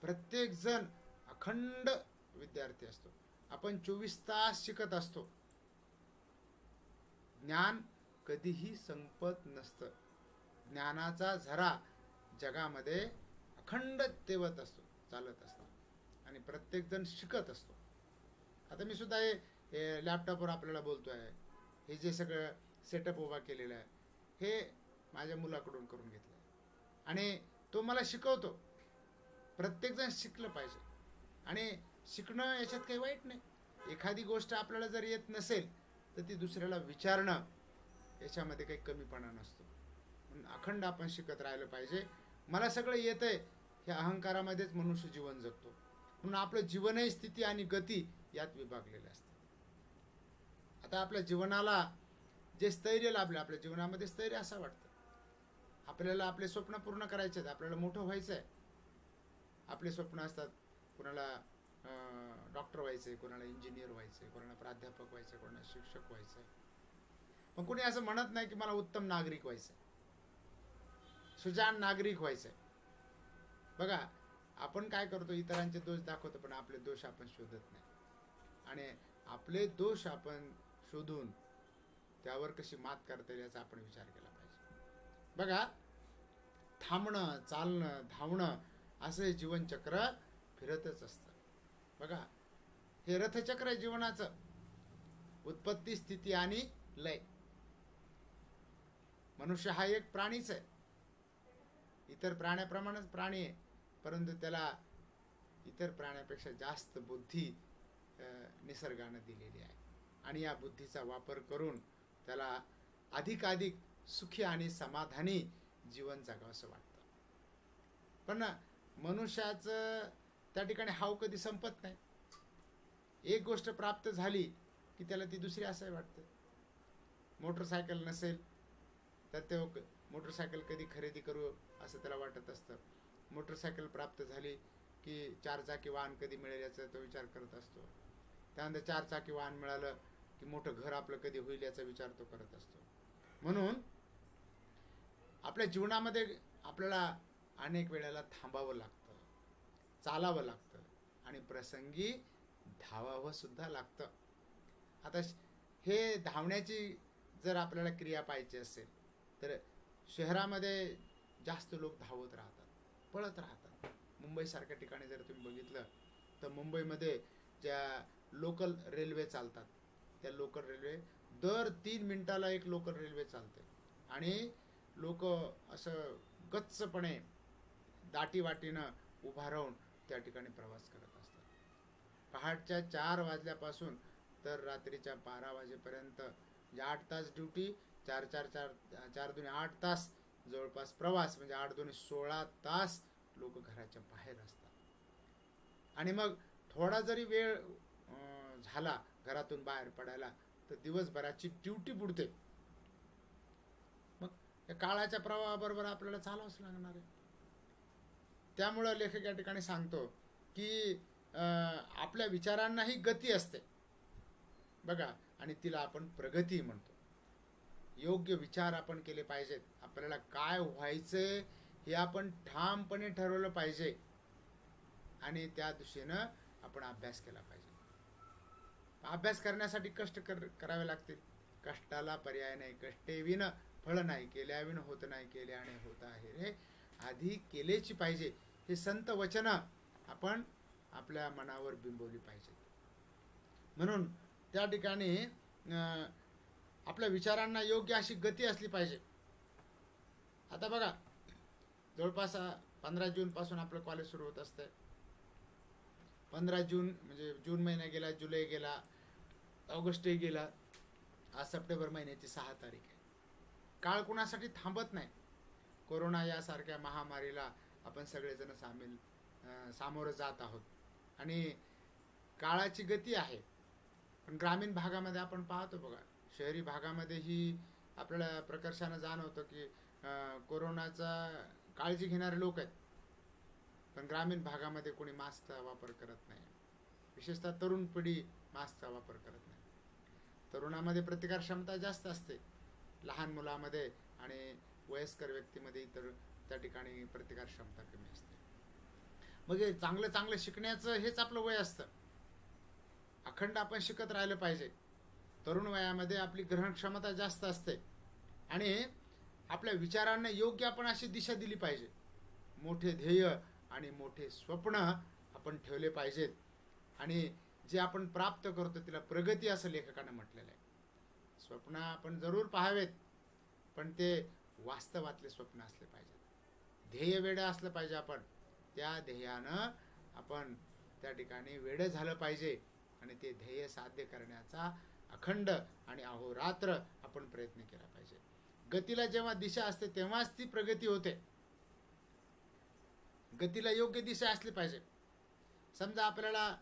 प्रत्येक जण अखंड विद्यार्थी असतो. आपण 24 तास शिकत असतो. ज्ञान कधीही संपत नसतं. ज्ञानाचा झरा जगामध्ये अखंड तेवत असतो, चालत असतो आणि प्रत्येक जण शिकत असतो. आता मी सुद्धा हे लॅपटॉपवर आपल्याला बोलतोय, हे जे सगळं सेटअप उभा केलेलं आहे हे माझ्या मुलाकडून करून घेतलं आणि तो मला शिकवतो. प्रत्येकजण शिकलं पाहिजे आणि शिकणं याच्यात काही वाईट नाही. एखादी गोष्ट आपल्याला जर येत नसेल तर ती दुसऱ्याला विचारणं याच्यामध्ये काही कमीपणा नसतो. म्हणून अखंड आपण शिकत राहिलं पाहिजे. मला सगळं येतंय ह्या अहंकारामध्येच मनुष्य जीवन जगतो. म्हणून आपलं जीवनही स्थिती आणि गती यात विभागलेलं असतं. आता आपल्या जीवनाला जे स्थैर्य लाभलं, आपल्या जीवनामध्ये स्थैर्य असं वाटतं. आपल्याला आपले स्वप्न पूर्ण करायचे आहेत, आपल्याला मोठं व्हायचं आहे. आपले स्वप्न असतात, कोणाला डॉक्टर व्हायचं आहे, कोणाला इंजिनियर व्हायचं आहे, कोणाला प्राध्यापक व्हायचं आहे, कोणाला शिक्षक व्हायचं आहे. पण कोणी असं म्हणत नाही की मला उत्तम नागरिक व्हायचं आहे, सुजाण नागरिक व्हायचं आहे. बघा, आपण काय करतो, इतरांचे दोष दाखवतो पण आपले दोष आपण शोधत नाही आणि आपले दोष आपण शोधून त्यावर कशी मात करता येईल याचा आपण विचार केला पाहिजे. बघा, थांबणं, चालणं, धावणं असं जीवनचक्र फिरतच असतं. बघा, हे रथचक्र आहे जीवनाचं. उत्पत्ती, स्थिती आणि लय. मनुष्य हा एक प्राणीच आहे, इतर प्राण्याप्रमाणेच प्राणी आहे, परंतु त्याला इतर प्राण्यापेक्षा जास्त बुद्धी निसर्गानं दिलेली आहे आणि या बुद्धीचा वापर करून त्याला अधिकाधिक सुखी आणि समाधानी जीवन जगावंसं वाटतं. पण मनुष्याचं त्या ठिकाणी हाव कधी संपत नाही. एक गोष्ट प्राप्त झाली की त्याला ती दुसरी असं वाटतं. मोटरसायकल नसेल तर ते मोटरसायकल कधी खरेदी करू असं त्याला वाटत असतं. मोटरसायकल प्राप्त झाली की 4 चाकी वाहन कधी मिळेल याचा तो विचार करत असतो. त्यानंतर 4 चाकी वाहन मिळालं की मोठं घर आपलं कधी होईल याचा विचार तो करत असतो. म्हणून आपल्या जीवनामध्ये आपल्याला अनेक वेळेला थांबावं लागतं, चालावं लागतं आणि प्रसंगी धावावं सुद्धा लागतं. आता हे धावण्याची जर आपल्याला क्रिया पाहिजे असेल तर शहरामध्ये जास्त लोक धावत राहतात, पळत राहतात. मुंबईसारख्या ठिकाणी जर तुम्ही बघितलं तर मुंबईमध्ये ज्या लोकल रेल्वे चालतात त्या लोकल रेल्वे दर 3 मिनिटाला एक लोकल रेल्वे चालते आणि लोक असं गच्चपणे दाटीवाटीनं उभा राहून त्या ठिकाणी प्रवास करत असतात. पहाटच्या 4 वाजल्यापासून तर रात्रीच्या 12 वाजेपर्यंत 8 तास ड्युटी, 4 दुणे 8 तास जवळपास प्रवास, म्हणजे 8 दुणे 16 तास लोक घराच्या बाहेर असतात. आणि मग थोडा जरी वेळ झाला घरातून बाहेर पडायला तर दिवसभराची ड्युटी बुडते. मग या काळाच्या प्रवाहाबरोबर आपल्याला चालावंच लागणार आहे. त्यामुळं लेखक या ठिकाणी सांगतो की आपल्या विचारांनाही गती असते बघा, आणि तिला आपण प्रगती म्हणतो. योग्य विचार आपण केले पाहिजेत. आपल्याला काय व्हायचंय हे आपण ठामपणे ठरवलं पाहिजे आणि त्या दिशेनं आपण अभ्यास केला पाहिजे. अभ्यास करण्यासाठी कष्ट करावे लागतील. कष्टाला पर्याय नाही. कष्टे विन फळ नाही, केल्याविन होत नाही, केल्याने होत आहे रे. आधी केलेची पाहिजे. हे संत वचन आपण आपल्या मनावर बिंबवली पाहिजे. म्हणून त्या ठिकाणी आपल्या विचारांना योग्य अशी गती असली पाहिजे. आता बघा, जवळपास 15 जूनपासून आपलं कॉलेज सुरू होत असतं. 15 जून म्हणजे जून महिना गेला, जुलै गेला, ऑगस्टही गेला, आज सप्टेंबर महिन्याची 6 तारीख आहे. काळ कुणासाठी थांबत नाही. कोरोना यासारख्या महामारीला आपण सगळेजण सामोरं जात आहोत आणि काळाची गती आहे. पण ग्रामीण भागामध्ये आपण पाहतो बघा, शहरी भागामध्येही आपल्याला प्रकर्षानं जाणवतं की कोरोनाचा काळजी घेणारे लोक आहेत, पण ग्रामीण भागामध्ये कोणी मास्कचा वापर करत नाही. विशेषतः तरुण पिढी मास्कचा वापर करत नाही. तरुणामध्ये प्रतिकार क्षमता जास्त असते, लहान मुलामध्ये आणि वयस्कर व्यक्तीमध्ये तर त्या ठिकाणी प्रतिकार क्षमता कमी असते. मग हे चांगलं चांगलं शिकण्याचं हेच आपलं वय असतं. अखंड आपण शिकत राहिलं पाहिजे. तरुण वयामध्ये आपली ग्रहण क्षमता जास्त असते आणि आपल्या विचारांना योग्य आपण अशी दिशा दिली पाहिजे. मोठे ध्येय आणि मोठे स्वप्न आपण ठेवले पाहिजेत आणि जे आपण प्राप्त करतो तिला प्रगती असं लेखकानं म्हटलेलं आहे. स्वप्न आपण जरूर पाहावेत, पण ते वास्तवातले स्वप्न असले पाहिजेत. ध्येय वेडं असलं पाहिजे. आपण त्या ध्येयानं आपण त्या ठिकाणी वेडं झालं पाहिजे आणि ते ध्येय साध्य करण्याचा अखंड आणि अहोरात्र आपण प्रयत्न केला पाहिजे. गतीला जेव्हा दिशा असते तेव्हाच ती प्रगती होते. गतीला योग्य दिशा असली पाहिजे. समजा आपल्याला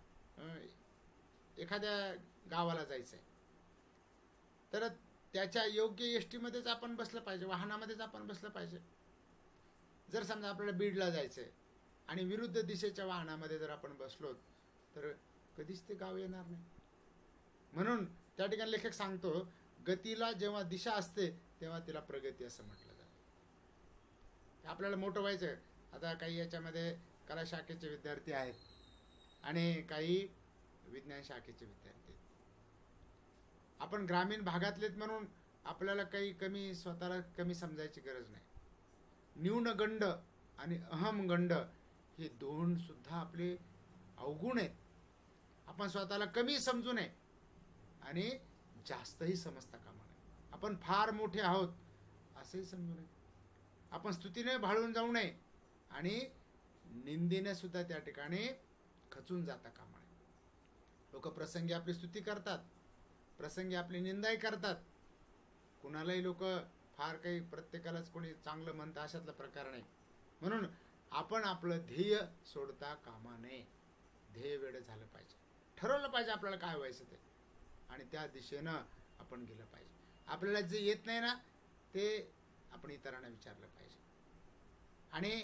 एखाद्या गावाला जायचं आहे, तर त्याच्या योग्य एसटीमध्येच आपण बसलं पाहिजे, वाहनामध्येच आपण बसलं पाहिजे. जर समजा आपल्याला बीडला जायचं आहे आणि विरुद्ध दिशेच्या वाहनामध्ये जर आपण बसलो तर कधीच ते गाव येणार नाही. म्हणून त्या ठिकाणी लेखक सांगतो, गतीला जेव्हा दिशा असते तेव्हा तिला प्रगती असं म्हटलं जातं. आपल्याला मोठं व्हायचं. आता काही याच्यामध्ये कला शाखेचे विद्यार्थी आहेत आणि काही विज्ञान शाखेचे विद्यार्थी. आपण ग्रामीण भागातलेत म्हणून आपल्याला काही स्वतःला कमी समजायची गरज नाही. न्यूनगंड आणि अहमगंड हे दोन सुद्धा आपले अवगुण आहेत. आपण स्वतःला कमी समजू नये आणि जास्तही समजता कामा नये. आपण फार मोठे आहोत असंही समजू नये. आपण स्तुतीने भाळून जाऊ नये आणि निंदेने सुद्धा त्या ठिकाणी खचून जाता कामा नये. लोक प्रसंगी आपली स्तुती करतात, प्रसंगी आपली निंदाही करतात. कुणालाही लोक फार काही प्रत्येकालाच कोणी चांगलं म्हणतं अशातला प्रकार नाही. म्हणून आपण आपलं ध्येय सोडता कामा नये. ध्येय वेळ झालं पाहिजे. ठरवलं पाहिजे आपल्याला काय व्हायचं ते आणि त्या दिशेनं आपण गेलं पाहिजे. आपल्याला जे येत नाही ना ते आपण इतरांना विचारलं पाहिजे आणि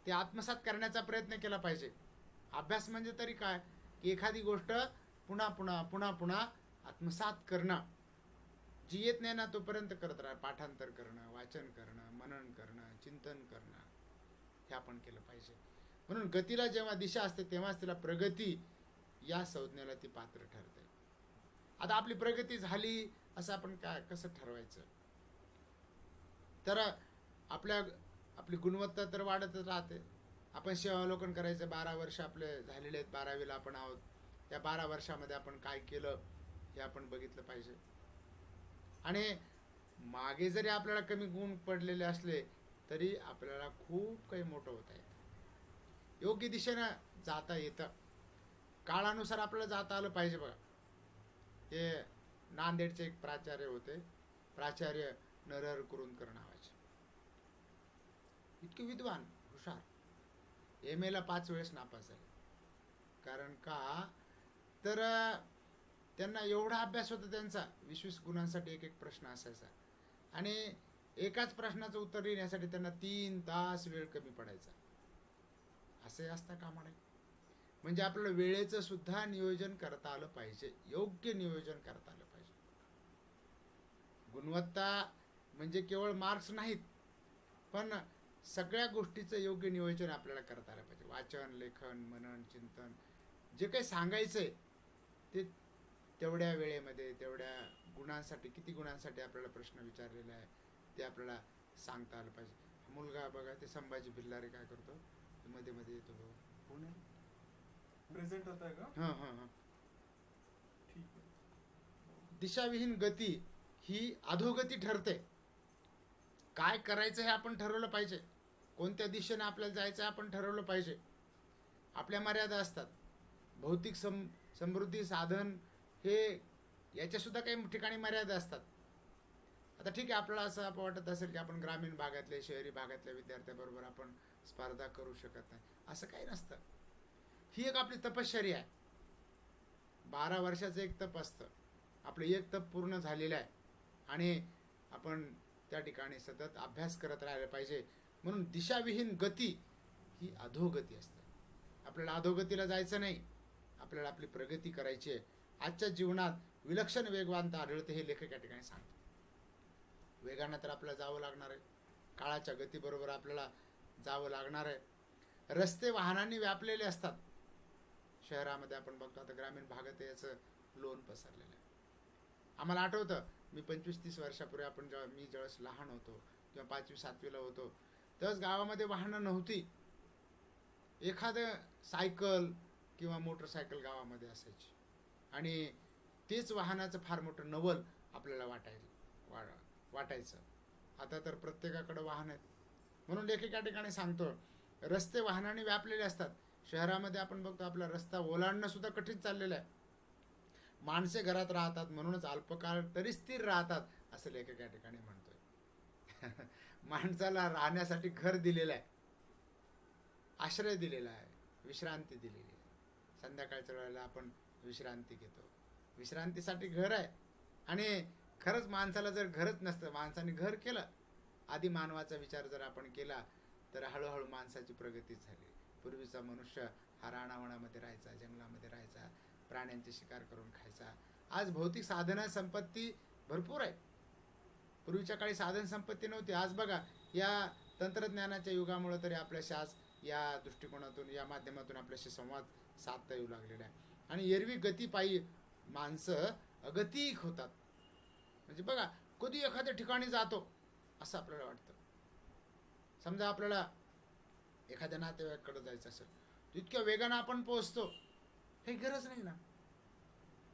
ते आत्मसात करण्याचा प्रयत्न केला पाहिजे. अभ्यास म्हणजे तरी काय की एखादी गोष्ट पुन्हा पुन्हा पुन्हा पुन्हा आत्मसात करणं. जी येत नाही ना तोपर्यंत करत राहा. पाठांतर करणं, वाचन करणं, मनन करणं, चिंतन करणं हे आपण केलं पाहिजे. म्हणून गतीला जेव्हा दिशा असते तेव्हाच तिला प्रगती या संज्ञेला ती पात्र ठरते. आता आपली प्रगती झाली असं आपण कसं ठरवायचं. तर आपली गुणवत्ता तर वाढतच राहते. आपण सेवावलोकन करायचं. 12 वर्ष आपले झालेले आहेत, 12वीला आपण आहोत. त्या 12 वर्षामध्ये आपण काय केलं हे आपण बघितलं पाहिजे. आणि मागे जरी आपल्याला कमी गुण पडलेले असले तरी आपल्याला खूप काही मोठं होता येतं. योग्य दिशेनं जाता येतं. काळानुसार आपल्याला जाता आलं पाहिजे. बघा, ते नांदेडचे एक प्राचार्य होते, प्राचार्य नरहर कुरुंदकर नावाचे. इतके विद्वान, हुशार. MA ला 5 वेळेस नापास झाले. कारण का तर त्यांना एवढा अभ्यास होता त्यांचा. 20-20 गुणांसाठी एक एक प्रश्न असायचा आणि एकाच प्रश्नाचं उत्तर लिहिण्यासाठी त्यांना 3 तास वेळ कमी पडायचा. असे असता कामा नये. म्हणजे आपल्याला वेळेचं सुद्धा नियोजन करता आलं पाहिजे. योग्य नियोजन करता आलं पाहिजे. गुणवत्ता म्हणजे केवळ मार्क्स नाहीत, पण सगळ्या गोष्टीचं योग्य नियोजन आपल्याला करता आलं पाहिजे. वाचन, लेखन, मनन, चिंतन जे काही सांगायचंय ते तेवढ्या वेळेमध्ये तेवढ्या गुणांसाठी, किती गुणांसाठी आपल्याला प्रश्न विचारलेला आहे ते आपल्याला सांगता आलं पाहिजे. मुलगा बघा, ते संभाजी भिल्लारे काय करतो, मध्ये मध्ये येतो बघा. कोण आहे? प्रेझेंट होत आहे का? हां हां हां. ठीक आहे. दिशाविहीन गती ही अधोगती ठरते. काय करायचं हे आपण ठरवलं पाहिजे, कोणत्या दिशेने आपल्याला जायचं आहे आपण ठरवलं पाहिजे. आपल्या मर्यादा असतात. भौतिक समृद्धी साधन हे याच्यासुद्धा काही ठिकाणी मर्यादा असतात. आता ठीक आहे, आपल्याला असं वाटत असेल की आपण ग्रामीण भागातले शहरी भागातल्या विद्यार्थ्याबरोबर आपण स्पर्धा करू शकत नाही. असं काही नसतं. ही एक आपली तपश्चर्या आहे. 12 वर्षाचं एक तप असतं. आपलं एक तप पूर्ण झालेलं आहे आणि आपण त्या ठिकाणी सतत अभ्यास करत राहायला पाहिजे. म्हणून दिशाविहीन गती ही अधोगती असते. आपल्याला अधोगतीला जायचं नाही, आपल्याला आपली प्रगती करायची आहे. आजच्या जीवनात विलक्षण वेगवानता आढळते हे लेखक या ठिकाणी सांगतात. वेगानं तर आपल्याला जावं लागणार आहे, काळाच्या गतीबरोबर आपल्याला जावं लागणार आहे. रस्ते वाहनांनी व्यापलेले असतात. शहरामध्ये आपण बघतो, आता ग्रामीण भागात याचं लोन पसरलेलं आहे. आम्हाला आठवतं, मी 25-30 वर्षापूर्वी आपण मी ज्यावेळेस लहान होतो किंवा 5वी-7वीला होतो त्यावेळेस गावामध्ये वाहनं नव्हती. एखादं सायकल किंवा मोटरसायकल गावामध्ये असायची आणि तेच वाहनाचं फार मोठं नवल आपल्याला वाटायचं. आता तर प्रत्येकाकडे वाहन आहेत. म्हणून लेखक या ठिकाणी सांगतो, रस्ते वाहनाने व्यापलेले असतात. शहरामध्ये आपण बघतो आपला रस्ता ओलांडणं सुद्धा कठीण चाललेलं आहे. माणसे घरात राहतात म्हणूनच अल्पकाळ तरी स्थिर राहतात असं लेखक या ठिकाणी म्हणतोय. माणसाला राहण्यासाठी घर दिलेलं आहे, आश्रय दिलेला आहे, विश्रांती दिलेली आहे. संध्याकाळच्या वेळेला आपण विश्रांती घेतो. विश्रांतीसाठी घर आहे. आणि खरंच माणसाला जर घरच नसतं, माणसाने घर केलं, आधी मानवाचा विचार जर आपण केला तर हळूहळू माणसाची प्रगती झाली. पूर्वीचा मनुष्य हा रानावनामध्ये राहायचा, जंगलामध्ये राहायचा, प्राण्यांची शिकार करून खायचा. आज भौतिक साधन संपत्ती भरपूर आहे. पूर्वीच्या काळी साधन संपत्ती नव्हती. आज बघा, या तंत्रज्ञानाच्या युगामुळे तरी आपल्याशी आज या दृष्टिकोनातून, या माध्यमातून आपल्याशी संवाद साधता येऊ लागलेला आहे. आणि एरवी गतीपायी माणसं अगतिक होतात. म्हणजे बघा, कधी एखाद्या ठिकाणी जातो असं आपल्याला वाटतं. समजा आपल्याला एखाद्या नातेवाईकाकडे जायचं असेल, इतक्या वेगानं आपण पोहोचतो, काही गरज नाही ना.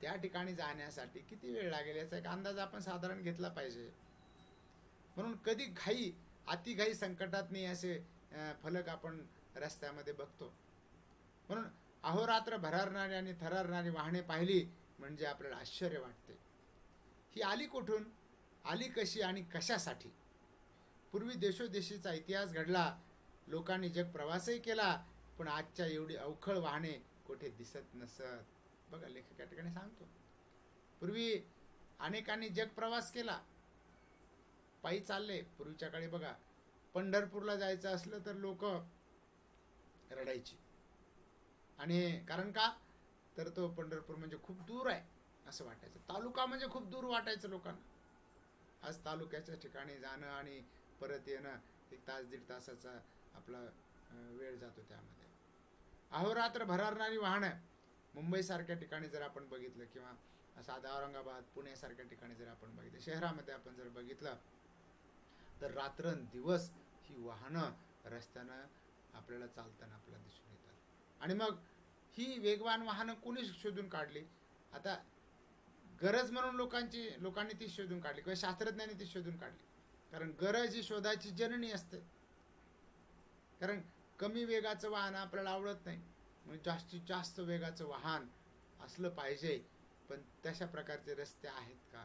त्या ठिकाणी जाण्यासाठी किती वेळ लागेल याचा एक अंदाज आपण साधारण घेतला पाहिजे. म्हणून कधी घाई, अतिघाई संकटात नाही असे फलक आपण रस्त्यामध्ये बघतो. म्हणून अहोरात्र भरारणारी आणि थरारणारी वाहने पाहिली म्हणजे आपल्याला आश्चर्य वाटते. ही आली कुठून, आली कशी आणि कशासाठी? पूर्वी देशोदेशीचा इतिहास घडला, लोकांनी जग प्रवासही केला, पण आजच्या एवढी अवखळ वाहने कुठे दिसत नसत. बघा, लेखक या ठिकाणी सांगतो, पूर्वी अनेकांनी जग प्रवास केला, पायी चालले. पूर्वीच्या काळी बघा, पंढरपूरला जायचं असलं तर लोक रडायची. आणि कारण का, तर तो पंढरपूर म्हणजे खूप दूर आहे असं वाटायचं. तालुका म्हणजे खूप दूर वाटायचं लोकांना. आज तालुक्याच्या ठिकाणी जाणं आणि परत येणं 1 तास 1.5 तासाचा आपला वेळ जातो त्यामध्ये. अहोरात्र भरारणारी वाहनं मुंबईसारख्या ठिकाणी जर आपण बघितलं, किंवा साधा औरंगाबाद, पुण्यासारख्या ठिकाणी जर आपण बघितलं, शहरामध्ये आपण जर बघितलं, तर रात्रंदिवस ही वाहनं रस्त्यानं आपल्याला चालताना आपल्याला दिसून येतात. आणि मग ही वेगवान वाहनं कोणी शोधून काढली? आता गरज म्हणून लोकांनी ती शोधून काढली, किंवा शास्त्रज्ञांनी ती शोधून काढली. कारण गरज ही शोधाची जननी असते. कारण कमी वेगाचं वाहन आपल्याला आवडत नाही, म्हणजे जास्तीत जास्त वेगाचं वाहन असलं पाहिजे. पण तशा प्रकारचे रस्ते आहेत का?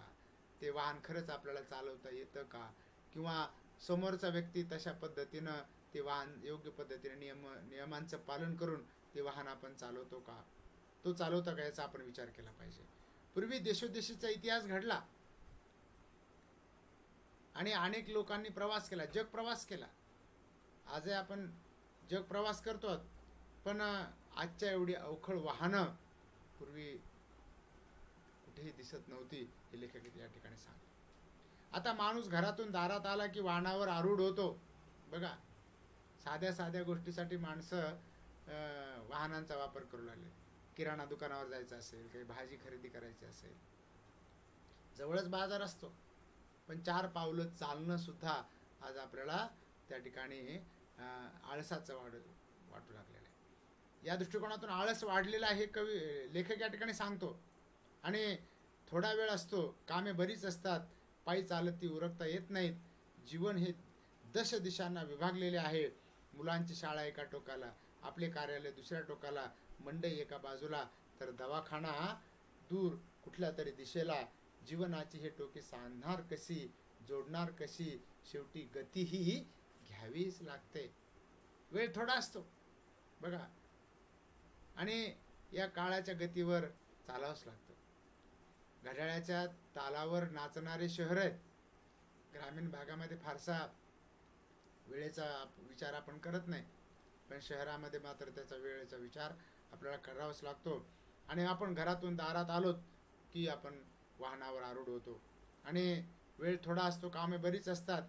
ते वाहन खरंच आपल्याला चालवता येतं का? किंवा समोरचा व्यक्ती तशा पद्धतीनं ते वाहन योग्य पद्धतीने नियमांचं पालन करून ते वाहन आपण चालवतो का? तो चालवता का याचा आपण विचार केला पाहिजे. पूर्वी देशोदेशीचा इतिहास घडला आणि अनेक लोकांनी प्रवास केला, जग प्रवास केला. आजही आपण जग प्रवास करतो, पण आजच्या एवढी अवखळ वाहनं पूर्वी कुठेही दिसत नव्हती, हे लेखक या ठिकाणी सांगतात. आता माणूस घरातून दारात आला की वाहनावर आरूढ होतो. बघा, साध्या साध्या गोष्टीसाठी माणसं वाहनांचा वापर करू लागले. किराणा दुकानावर जायचं असेल, काही भाजी खरेदी करायची असेल, जवळच बाजार असतो, पण 4 पावलं चालणं सुद्धा आज आपल्याला त्या ठिकाणी आळसाचं वाटू लागलेलं आहे. या दृष्टिकोनातून आळस वाढलेला आहे, लेखक या ठिकाणी सांगतो. आणि थोडा वेळ असतो, कामे बरीच असतात, पायी चालत ती उरकता येत नाहीत. जीवन हे दश दिशांना विभागलेले आहे. मुलांची शाळा एका टोकाला, आपले कार्यालय दुसऱ्या टोकाला, मंडई एका बाजूला, तर दवाखाना दूर कुठल्या तरी दिशेला. जीवनाची हे टोके सांधणार कशी, जोडणार कशी, शेवटी गतीही घ्यावीच लागते. वेळ थोडा असतो बघा, आणि या काळाच्या गतीवर चालावंच लागतं. घड्याळाच्या तालावर नाचणारे शहर आहेत. ग्रामीण भागामध्ये फारसा वेळेचा विचार आपण करत नाही, पण शहरामध्ये मात्र त्याचा वेळेचा विचार आपल्याला करावाच लागतो. आणि आपण घरातून दारात आलोत की आपण वाहनावर आरूढ होतो, आणि वेळ थोडा असतो, कामे बरीच असतात.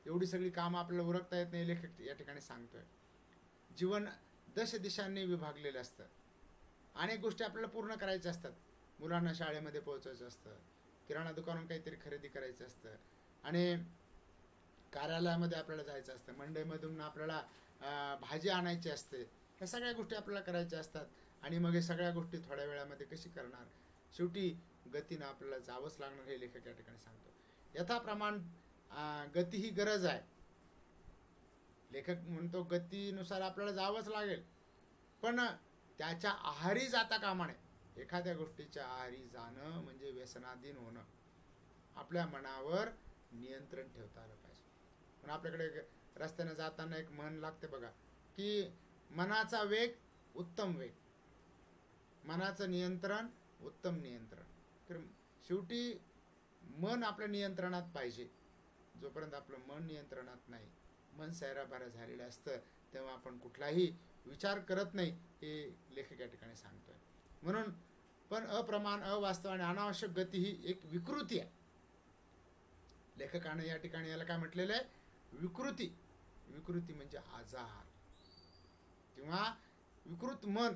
एवढी सगळी कामं आपल्याला उरकता येत नाही. लेखक या ठिकाणी सांगतोय जीवन दश दिशांनी विभागलेलं असतं. अनेक गोष्टी आपल्याला पूर्ण करायच्या असतात. मुलांना शाळेमध्ये पोहोचायचं असतं, किराणा दुकानात काहीतरी खरेदी करायचं असतं, आणि कार्यालयामध्ये आपल्याला जायचं असतं, मंडईमधून आपल्याला भाजी आणायची असते. ह्या सगळ्या गोष्टी आपल्याला करायच्या असतात. आणि मग हे सगळ्या गोष्टी थोड्या वेळामध्ये कशी करणार, शेवटी गतीनं आपल्याला जावंच लागणार, हे लेखक या ठिकाणी सांगतो. यथाप्रमाण गती ही गरज आहे. लेखक म्हणतो गतीनुसार आपल्याला जावंच लागेल, पण त्याच्या आहारी जाता कामा नये. एखाद्या गोष्टीच्या आहारी जाणं म्हणजे व्यसनाधीन होणं. आपल्या मनावर नियंत्रण ठेवता आलं पाहिजे. पण आपल्याकडे रस्त्याने जाताना एक म्हण लागते बघा, की मनाचा वेग उत्तम वेग, मनाचं नियंत्रण उत्तम नियंत्रण. तर शेवटी मन आपल्या नियंत्रणात पाहिजे. जोपर्यंत आपलं मन नियंत्रणात नाही, मन सैराभरा झालेलं असतं, तेव्हा आपण कुठलाही विचार करत नाही, हे लेखक या ठिकाणी सांगतोय. म्हणून पण अप्रमाण, अवास्तव आणि अनावश्यक गती ही एक विकृती आहे. लेखकाने या ठिकाणी याला काय म्हटलेलं आहे? विकृती. विकृती म्हणजे आजार किंवा विकृत मन.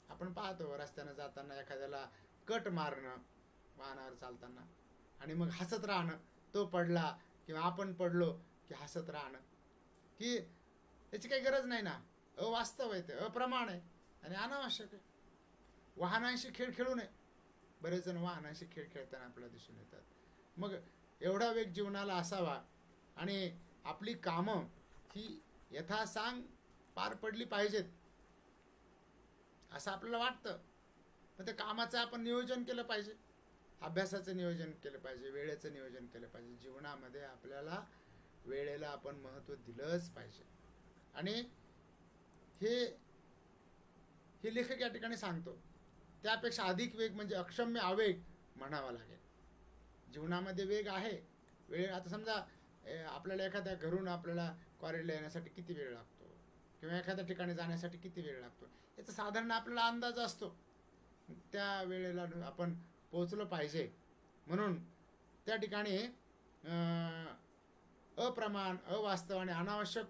आपण पाहतो रस्त्यानं जाताना एखाद्याला कट मारणं वाहनावर चालताना, आणि मग हसत राहणं. तो पडला किंवा आपण पडलो की हसत राहणं, की याची काही गरज नाही ना. अवास्तव आहे, ते अप्रमाण आहे आणि अनावश्यक आहे. वाहनांशी खेळ खेळू नये. बरेच जण वाहनांशी खेळ खेळताना आपल्याला दिसून येतात. मग एवढा वेग जीवनाला असावा, आणि आपली कामं ही यथासांग पार पडली पाहिजेत असं आपल्याला वाटतं. पण त्या कामाचं आपण नियोजन केलं पाहिजे, अभ्यासाचं नियोजन केलं पाहिजे, वेळेचं नियोजन केलं पाहिजे. जीवनामध्ये आपल्याला वेळेला आपण महत्त्व दिलंच पाहिजे. आणि हे लेखक या ठिकाणी सांगतो. त्यापेक्षा अधिक वेग म्हणजे अक्षम्य आवेग म्हणावा लागेल. जीवनामध्ये वेग आहे, वेळ. आता समजा आपल्याला एखाद्या घरून आपल्याला कॉलेजला येण्यासाठी किती वेळ लागतो, किंवा एखाद्या ठिकाणी जाण्यासाठी किती वेळ लागतो, याचा साधारण आपल्याला अंदाज असतो. त्या वेळेला आपण पोचलं पाहिजे. म्हणून त्या ठिकाणी अप्रमाण, अवास्तव आणि अनावश्यक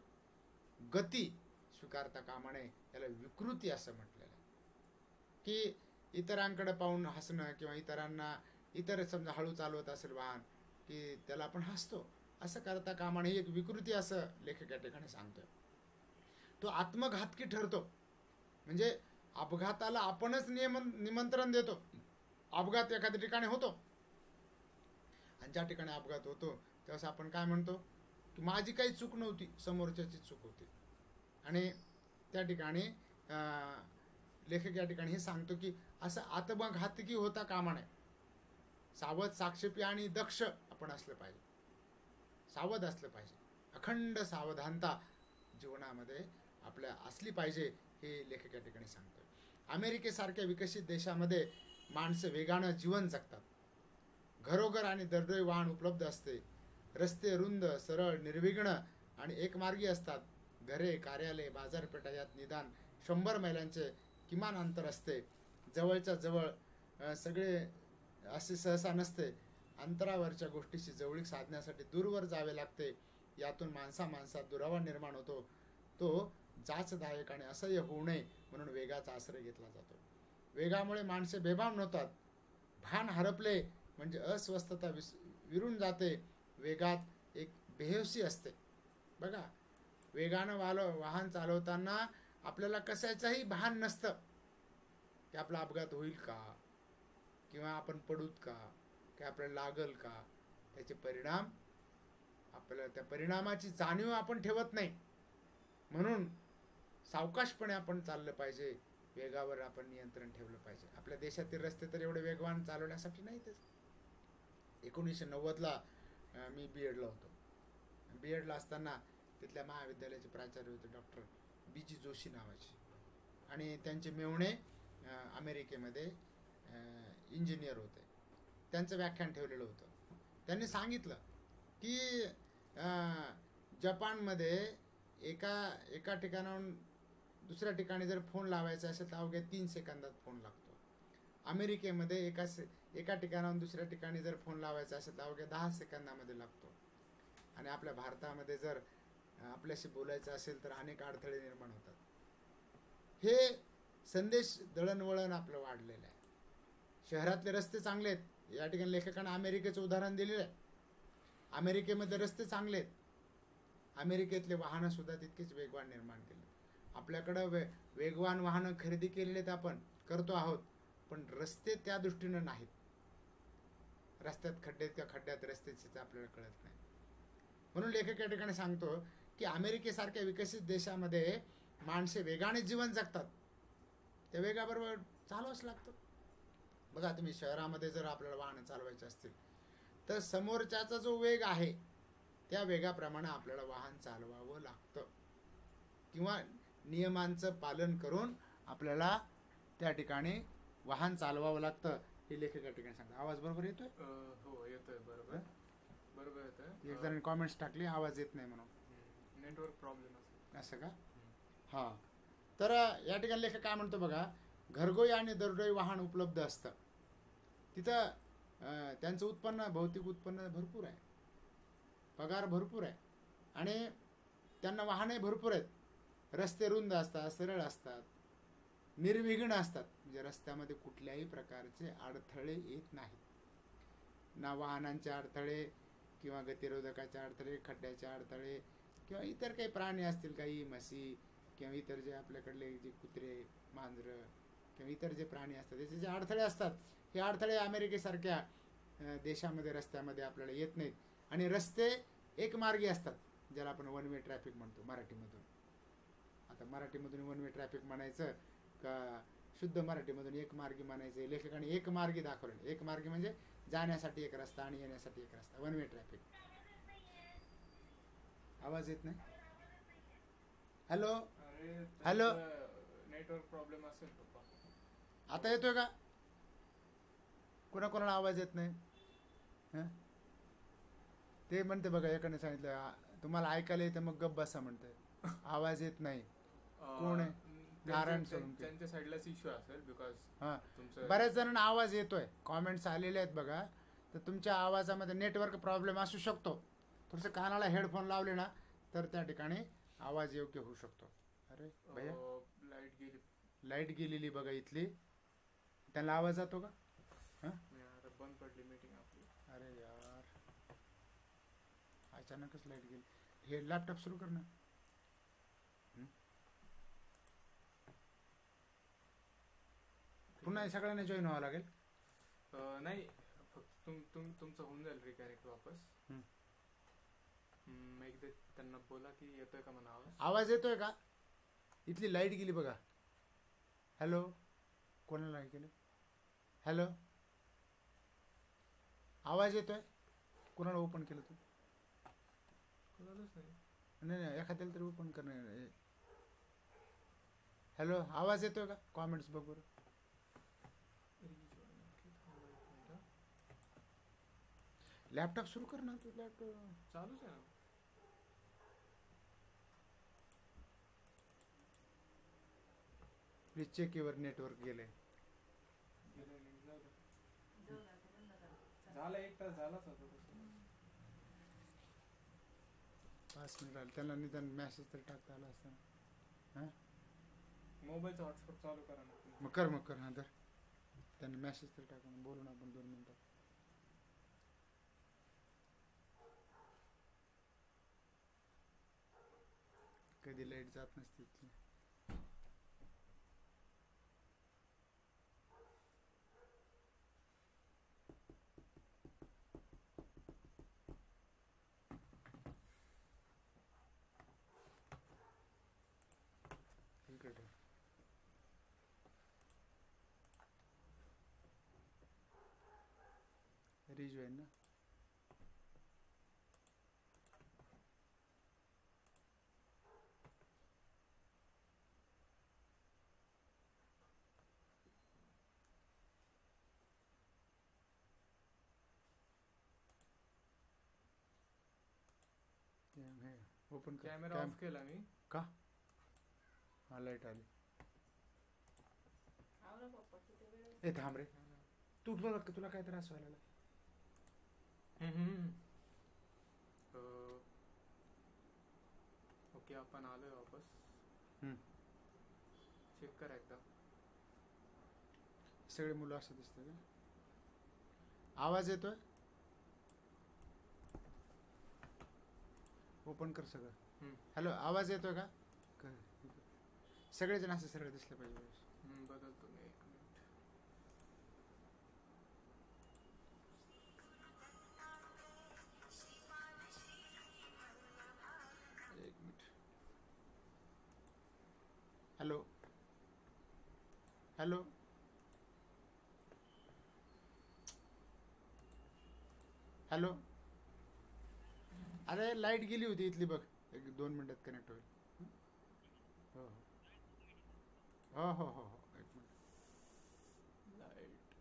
गती स्वीकारता कामा नये. याला विकृती असं म्हटलेलं आहे. की इतरांकडे पाहून हसणं, किंवा इतरांना, इतर समजा हळू चालवत असेल वाहन की त्याला आपण हसतो, असं करता कामा नये. एक विकृती असं लेखक या ठिकाणी सांगतोय. तो आत्मघातकी ठरतो. म्हणजे अपघाताला आपणच निमंत्रण देतो. अपघात एखाद्या ठिकाणी होतो, आणि ज्या ठिकाणी अपघात होतो त्यावेळेस आपण काय म्हणतो, की माझी काही चूक नव्हती, समोरच्याची चूक होती. आणि त्या ठिकाणी लेखक या ठिकाणी हे सांगतो की असं आत्मघातकी होता कामा नये. सावध, साक्षेपी आणि दक्ष आपण असलं पाहिजे, सावध असलं पाहिजे. अखंड सावधानता जीवनामध्ये आपल्या असली पाहिजे, हे लेखक या ठिकाणी सांगतो. अमेरिकेसारख्या विकसित देशामध्ये माणसं वेगानं जीवन जगतात. घरोघर आणि दरडोई वाहन उपलब्ध असते. रस्ते रुंद, सरळ, निर्विघ्न आणि एकमार्गी असतात. घरे, कार्यालय, बाजारपेठा यात निदान 100 मैलांचे किमान अंतर असते. जवळच्या जवळ सगळे असे सहसा नसते. अंतरावरच्या गोष्टीशी जवळीक साधण्यासाठी दूरवर जावे लागते. यातून माणसात दुरावा निर्माण होतो. तो जाचदायक आणि असह्य होऊ नये म्हणून वेगाचा आश्रय घेतला जातो. वेगामुळे माणसे बेभान होतात. भान हरपले म्हणजे अस्वस्थता विरून जाते. वेगात एक बेहोशी असते. बघा, वेगानं वाहन चालवताना आपल्याला कशाचंही भान नसतं की आपला अपघात होईल का, किंवा आपण पडूत का, की आपल्याला लागल का, त्याचे परिणाम आपल्याला, त्या परिणामाची जाणीव आपण ठेवत नाही. म्हणून सावकाशपणे आपण चाललं पाहिजे, वेगावर आपण नियंत्रण ठेवलं पाहिजे. आपल्या देशातील रस्ते तर एवढे वेगवान चालवण्यासाठी नाहीतच. 1990ला मी बी एडला होतो. बी एडला असताना तिथल्या महाविद्यालयाचे प्राचार्य होते डॉक्टर बी जी जोशी नावाचे, आणि त्यांचे मेव्हणे अमेरिकेमध्ये इंजिनियर होते. त्यांचं व्याख्यान ठेवलेलं होतं. त्यांनी सांगितलं की जपानमध्ये एका ठिकाणाहून दुसऱ्या ठिकाणी जर फोन लावायचा असेल तर अवघ्या 3 सेकंदात फोन लागतो. अमेरिकेमध्ये एका ठिकाणाहून दुसऱ्या ठिकाणी जर फोन लावायचा असेल तर अवघ्या 10 सेकंदामध्ये लागतो. आणि आपल्या भारतामध्ये जर आपल्याशी बोलायचं असेल तर अनेक अडथळे निर्माण होतात. हे संदेश दळणवळण आपलं वाढलेलं आहे. शहरातले रस्ते चांगले आहेत. या ठिकाणी लेखकानं अमेरिकेचं उदाहरण दिलेलं आहे. अमेरिकेमध्ये रस्ते चांगले आहेत. अमेरिकेतले वाहनं सुद्धा तितकेच वेगवान निर्माण केले. आपल्याकडं वेगवान वाहनं खरेदी केलेले आहेत, आपण करतो आहोत, पण रस्ते त्या दृष्टीनं नाहीत. रस्त्यात खड्डे आहेत का खड्ड्यात रस्त्याचे आपल्याला कळत नाही. म्हणून लेखक या ठिकाणी सांगतो की अमेरिकेसारख्या विकसित देशामध्ये माणसे वेगाने जीवन जगतात. त्या वेगाबरोबर चालवावंच लागतं. बघा, तुम्ही शहरामध्ये जर आपल्याला वाहनं चालवायचे असतील तर समोरच्याचा जो वेग आहे त्या वेगाप्रमाणे आपल्याला वाहन चालवावं लागतं, किंवा नियमांचं पालन करून आपल्याला त्या ठिकाणी वाहन चालवावं लागतं. हे लेखक या ठिकाणी सांगतात. आवाज बरोबर येतोय? हो येतोय. बरोबर बरोबर येतोय. एक जणांनी कॉमेंट्स टाकले आवाज येत नाही म्हणून. नेटवर्क प्रॉब्लेम असेल असं का? हां. तर या ठिकाणी लेखक काय म्हणतो बघा, घरगोई आणि दरडोई वाहन उपलब्ध असतं. तिथं त्यांचं उत्पन्न, भौतिक उत्पन्न भरपूर आहे, पगार भरपूर आहे, आणि त्यांना वाहने भरपूर आहेत. रस्ते रुंद असतात, सरळ असतात, निर्विघ्न असतात. म्हणजे रस्त्यामध्ये कुठल्याही प्रकारचे अडथळे येत नाहीत. ना वाहनांचे अडथळे, किंवा गतिरोधकाचे अडथळे, खड्ड्याचे अडथळे, किंवा इतर काही प्राणी असतील, काही म्हशी, किंवा इतर जे आपल्याकडले जे कुत्रे, मांजरं, किंवा इतर जे प्राणी असतात त्याचे जे अडथळे असतात, हे अडथळे अमेरिकेसारख्या देशामध्ये रस्त्यामध्ये आपल्याला येत नाहीत. आणि रस्ते एकमार्गी असतात, ज्याला आपण वन वे ट्रॅफिक म्हणतो मराठीमधून. आता मराठीमधून वन वे ट्रॅफिक म्हणायचं का शुद्ध मराठीमधून एकमार्गी म्हणायचं? लेखकाने एकमार्गी दाखवलं. एकमार्गी म्हणजे जाण्यासाठी एक रस्ता आणि येण्यासाठी एक रस्ता, वन वे ट्रॅफिक. आवाज येत नाही? हॅलो हॅलो, नेटवर्क प्रॉब्लेम असेल पप्पा. आता येतोय का? कोणाकोणाला आवाज येत नाही? ते म्हणते बघा, एकाने सांगितलं तुम्हाला ऐकायला येतं मग गप्प बसा म्हणते. आवाज येत नाही. कोण आहे? नारायण सोळंकी. त्यांच्या साईडलाच इश्यू असेल, बिकॉज बऱ्याच जणांना आवाज येतोय. कॉमेंट्स आलेले आहेत बघा. तर तुमच्या आवाजामध्ये नेटवर्क प्रॉब्लेम असू शकतो. थोडंसं कानाला हेडफोन लावले ना तर त्या ठिकाणी आवाज योग्य होऊ शकतो. अरे भैया, लाईट गेलेली बघा इथली. त्यांना आवाज जातो का? बंद पडली मीटिंग आपली. अरे यार, अचानकच लाईट गेली. हे लॅपटॉप सुरू कर ना. पुन्हा सगळ्यांना जॉईन व्हावं लागेल? नाही, फक्त तुमचं होऊन जाईल रिकनेक्ट वापस. एकदा त्यांना बोला की येतोय का म्हणा आवाज. आवाज येतोय का? इथली लाईट गेली बघा. हॅलो, कोणाला केलं? हॅलो, आवाज येतोय? कोणाला ओपन केलं तू? नाही नाही, एखाद्याला तरी ओपन करणार. हॅलो, आवाज येतोय का? कॉमेंट्स बघ बरं. लॅपटॉप सुरू कर ना. तू लॅपटॉप चालूच आहे ना. प्लीज चेक युअर नेटवर्क गेले. झाला 1 तास झालाच होता. 5 मिनिट आले. त्यांना निदान मॅसेज तरी टाकता आला असता. मोबाईलचा हॉटस्पॉट चालू करा ना. मग कर हा तर. त्यांना मॅसेज तरी टाका. बोलू ना आपण 2 मिनिटं. कधी लाईट जात नसते इथली. रिजॉईन ना. ओपन कर. कॅमेरा ऑफ केला मी. का? हा लाईट आली. ए थांब रे. तुला काय त्रास व्हायला लागला? ओके आपण आलोय वापस. चेक कर एकदा. सगळे मुलं असं दिसतं का? आवाज येतोय? ओपन कर सगळं. हॅलो, आवाज येतोय का? सगळेजण असं सरळ दिसलं पाहिजे. बदलतो मी 1 मिनिट. Hello hello. हॅलो. अरे लाईट गेली होती इथली बघ. 1-2 मिनिटात कनेक्ट होईल. हो हो हो हो हो 1 मिनिट. लाईट.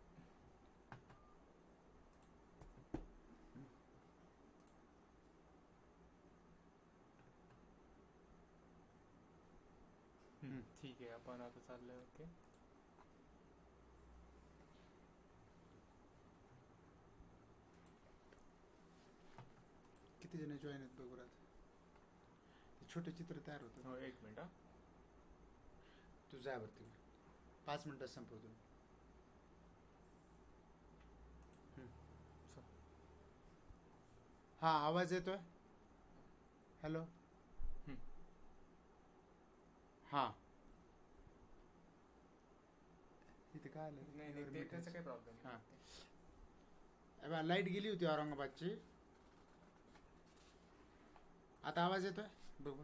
ठीक आहे आपण आता चाललोय. ओके. किती जण जॉईन आहेत बघू. छोटे चित्र तयार होतं. हो 1 मिनिट. तू जावरती 5 मिनिटात संपवतो. हा आवाज येतोय? हॅलो. हा इथे काय आलं? नाही त्याचा काही प्रॉब्लेम नाही. हा लाईट गेली होती औरंगाबादची. आता आवाज येतोय बरोबर.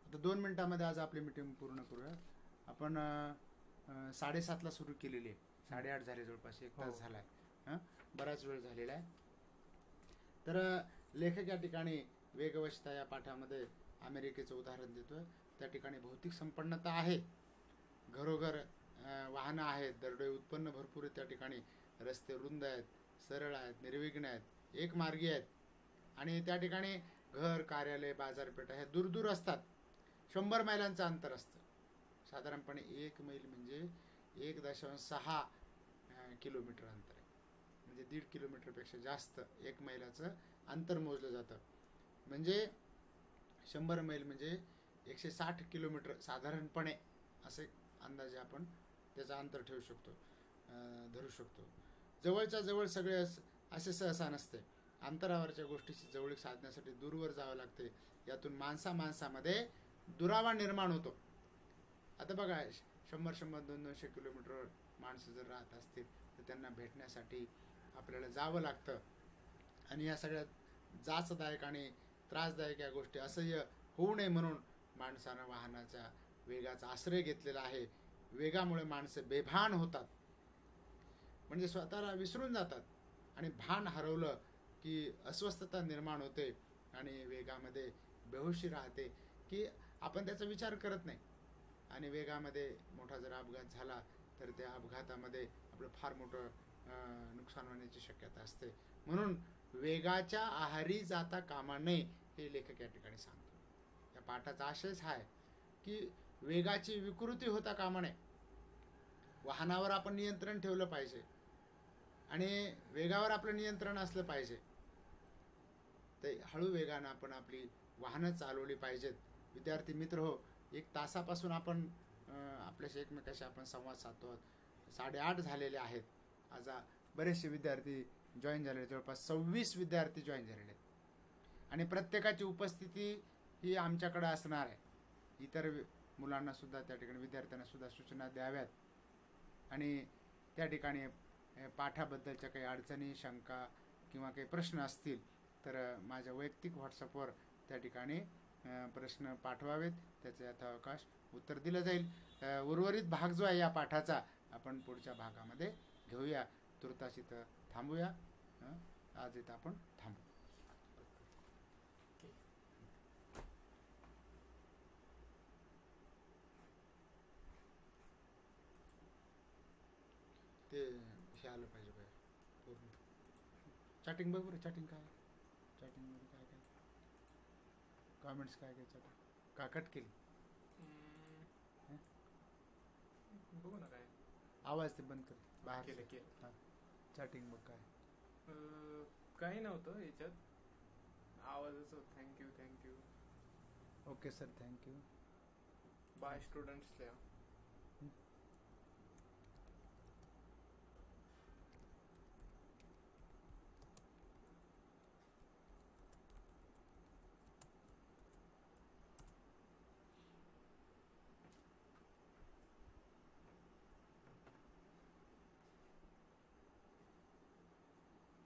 आता 2 मिनिटामध्ये आज आपली मीटिंग पूर्ण करूया. आपण 7:30ला सुरू केलेली आहे. 8:30 झाले, जवळपास 1 तास झालाय. बराच वेळ झालेला आहे. तर लेखक या ठिकाणी वेगवशता या पाठामध्ये अमेरिकेचं उदाहरण देतोय. त्या ठिकाणी भौतिक संपन्नता आहे, घरोघर वाहनं आहेत, दरडोई उत्पन्न भरपूर आहे. त्या ठिकाणी रस्ते रुंद आहेत, सरळ आहेत, निर्विघ्न आहेत, एकमार्गी आहेत. आणि त्या ठिकाणी घर, कार्यालय, बाजारपेठा हे दूर दूर असतात. 100 मैलांचं अंतर असतं. साधारणपणे 1 मैल म्हणजे 1.6 किलोमीटर अंतर आहे. म्हणजे 1.5 किलोमीटरपेक्षा जास्त 1 मैलाचं अंतर मोजलं जातं. म्हणजे 100 मैल म्हणजे 160 किलोमीटर साधारणपणे असे अंदाजे आपण त्याचं अंतर ठेवू शकतो, धरू शकतो. जवळच्या जवळ सगळे असे सहसा नसते. अंतरावरच्या गोष्टीची जवळीक साधण्यासाठी दूरवर जावं लागते. यातून माणसामध्ये दुरावा निर्माण होतो. आता बघा 100-200 किलोमीटरवर माणसं जर राहत असतील तर त्यांना भेटण्यासाठी आपल्याला जावं लागतं. आणि या सगळ्यात जाचदायक आणि त्रासदायक या गोष्टी असह्य होऊ नये म्हणून माणसानं वाहनाच्या वेगाचा आश्रय घेतलेला आहे. वेगामुळे माणसं बेभान होतात, म्हणजे स्वतःला विसरून जातात. आणि भान हरवलं की अस्वस्थता निर्माण होते आणि वेगामध्ये बेहोशी राहते की आपण त्याचा विचार करत नाही. आणि वेगामध्ये मोठा जर अपघात झाला तर त्या अपघातामध्ये आपलं फार मोठं नुकसान होण्याची शक्यता असते. म्हणून वेगाच्या आहारी जाता कामा नये हे लेखक या ठिकाणी सांगतो. या पाठाचा आशयच हा आहे की वेगाची विकृती होता कामा नये. वाहनावर आपण नियंत्रण ठेवलं पाहिजे आणि वेगावर आपलं नियंत्रण असलं पाहिजे. ते हळू वेगानं आपण आपली वाहनं चालवली पाहिजेत. विद्यार्थी मित्र हो, 1 तासापासून आपण आपल्याशी एकमेकाशी आपण संवाद साधतो. 8:30 झालेले आहेत. आज बरेचसे विद्यार्थी जॉईन झालेले, जवळपास 26 विद्यार्थी जॉईन झालेले आहेत. आणि प्रत्येकाची उपस्थिती ही आमच्याकडे असणार आहे. इतर मुलांना सुद्धा त्या ठिकाणी, विद्यार्थ्यांना सुद्धा सूचना द्याव्यात. आणि त्या ठिकाणी पाठाबद्दलच्या काही अडचणी, शंका किंवा काही प्रश्न असतील तर माझ्या वैयक्तिक व्हॉट्सअपवर त्या ठिकाणी प्रश्न पाठवावेत. त्याचे यथावकाश उत्तर दिलं जाईल. उर्वरित भाग जो आहे या पाठाचा आपण पुढच्या भागामध्ये घेऊया. तुर्तास इथं थांबूया. आज इथं आपण थांबू. ते हे आलं पाहिजे बाहेर पूर्ण. चॅटिंग बघ बरं, चॅटिंग काय, चॅटिंगमध्ये काय काय कॉमेंट्स काय काय चॅटिंग का कट केली. बघू ना काय आवाज ते बंद कर बाहेर. केलं केलं. हां चॅटिंग बघ काय. काही नव्हतं याच्यात, आवाजच होत. Thank you thank you. Okay sir thank you. Bye students लिहा.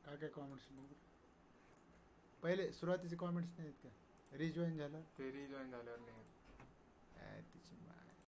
काय काय कॉमेंट्स बघ बरं. पहिले सुरुवातीचे कॉमेंट्स नाही आहेत का रिजॉईन झालं. ते रिजॉईन झाल्यावर नाही.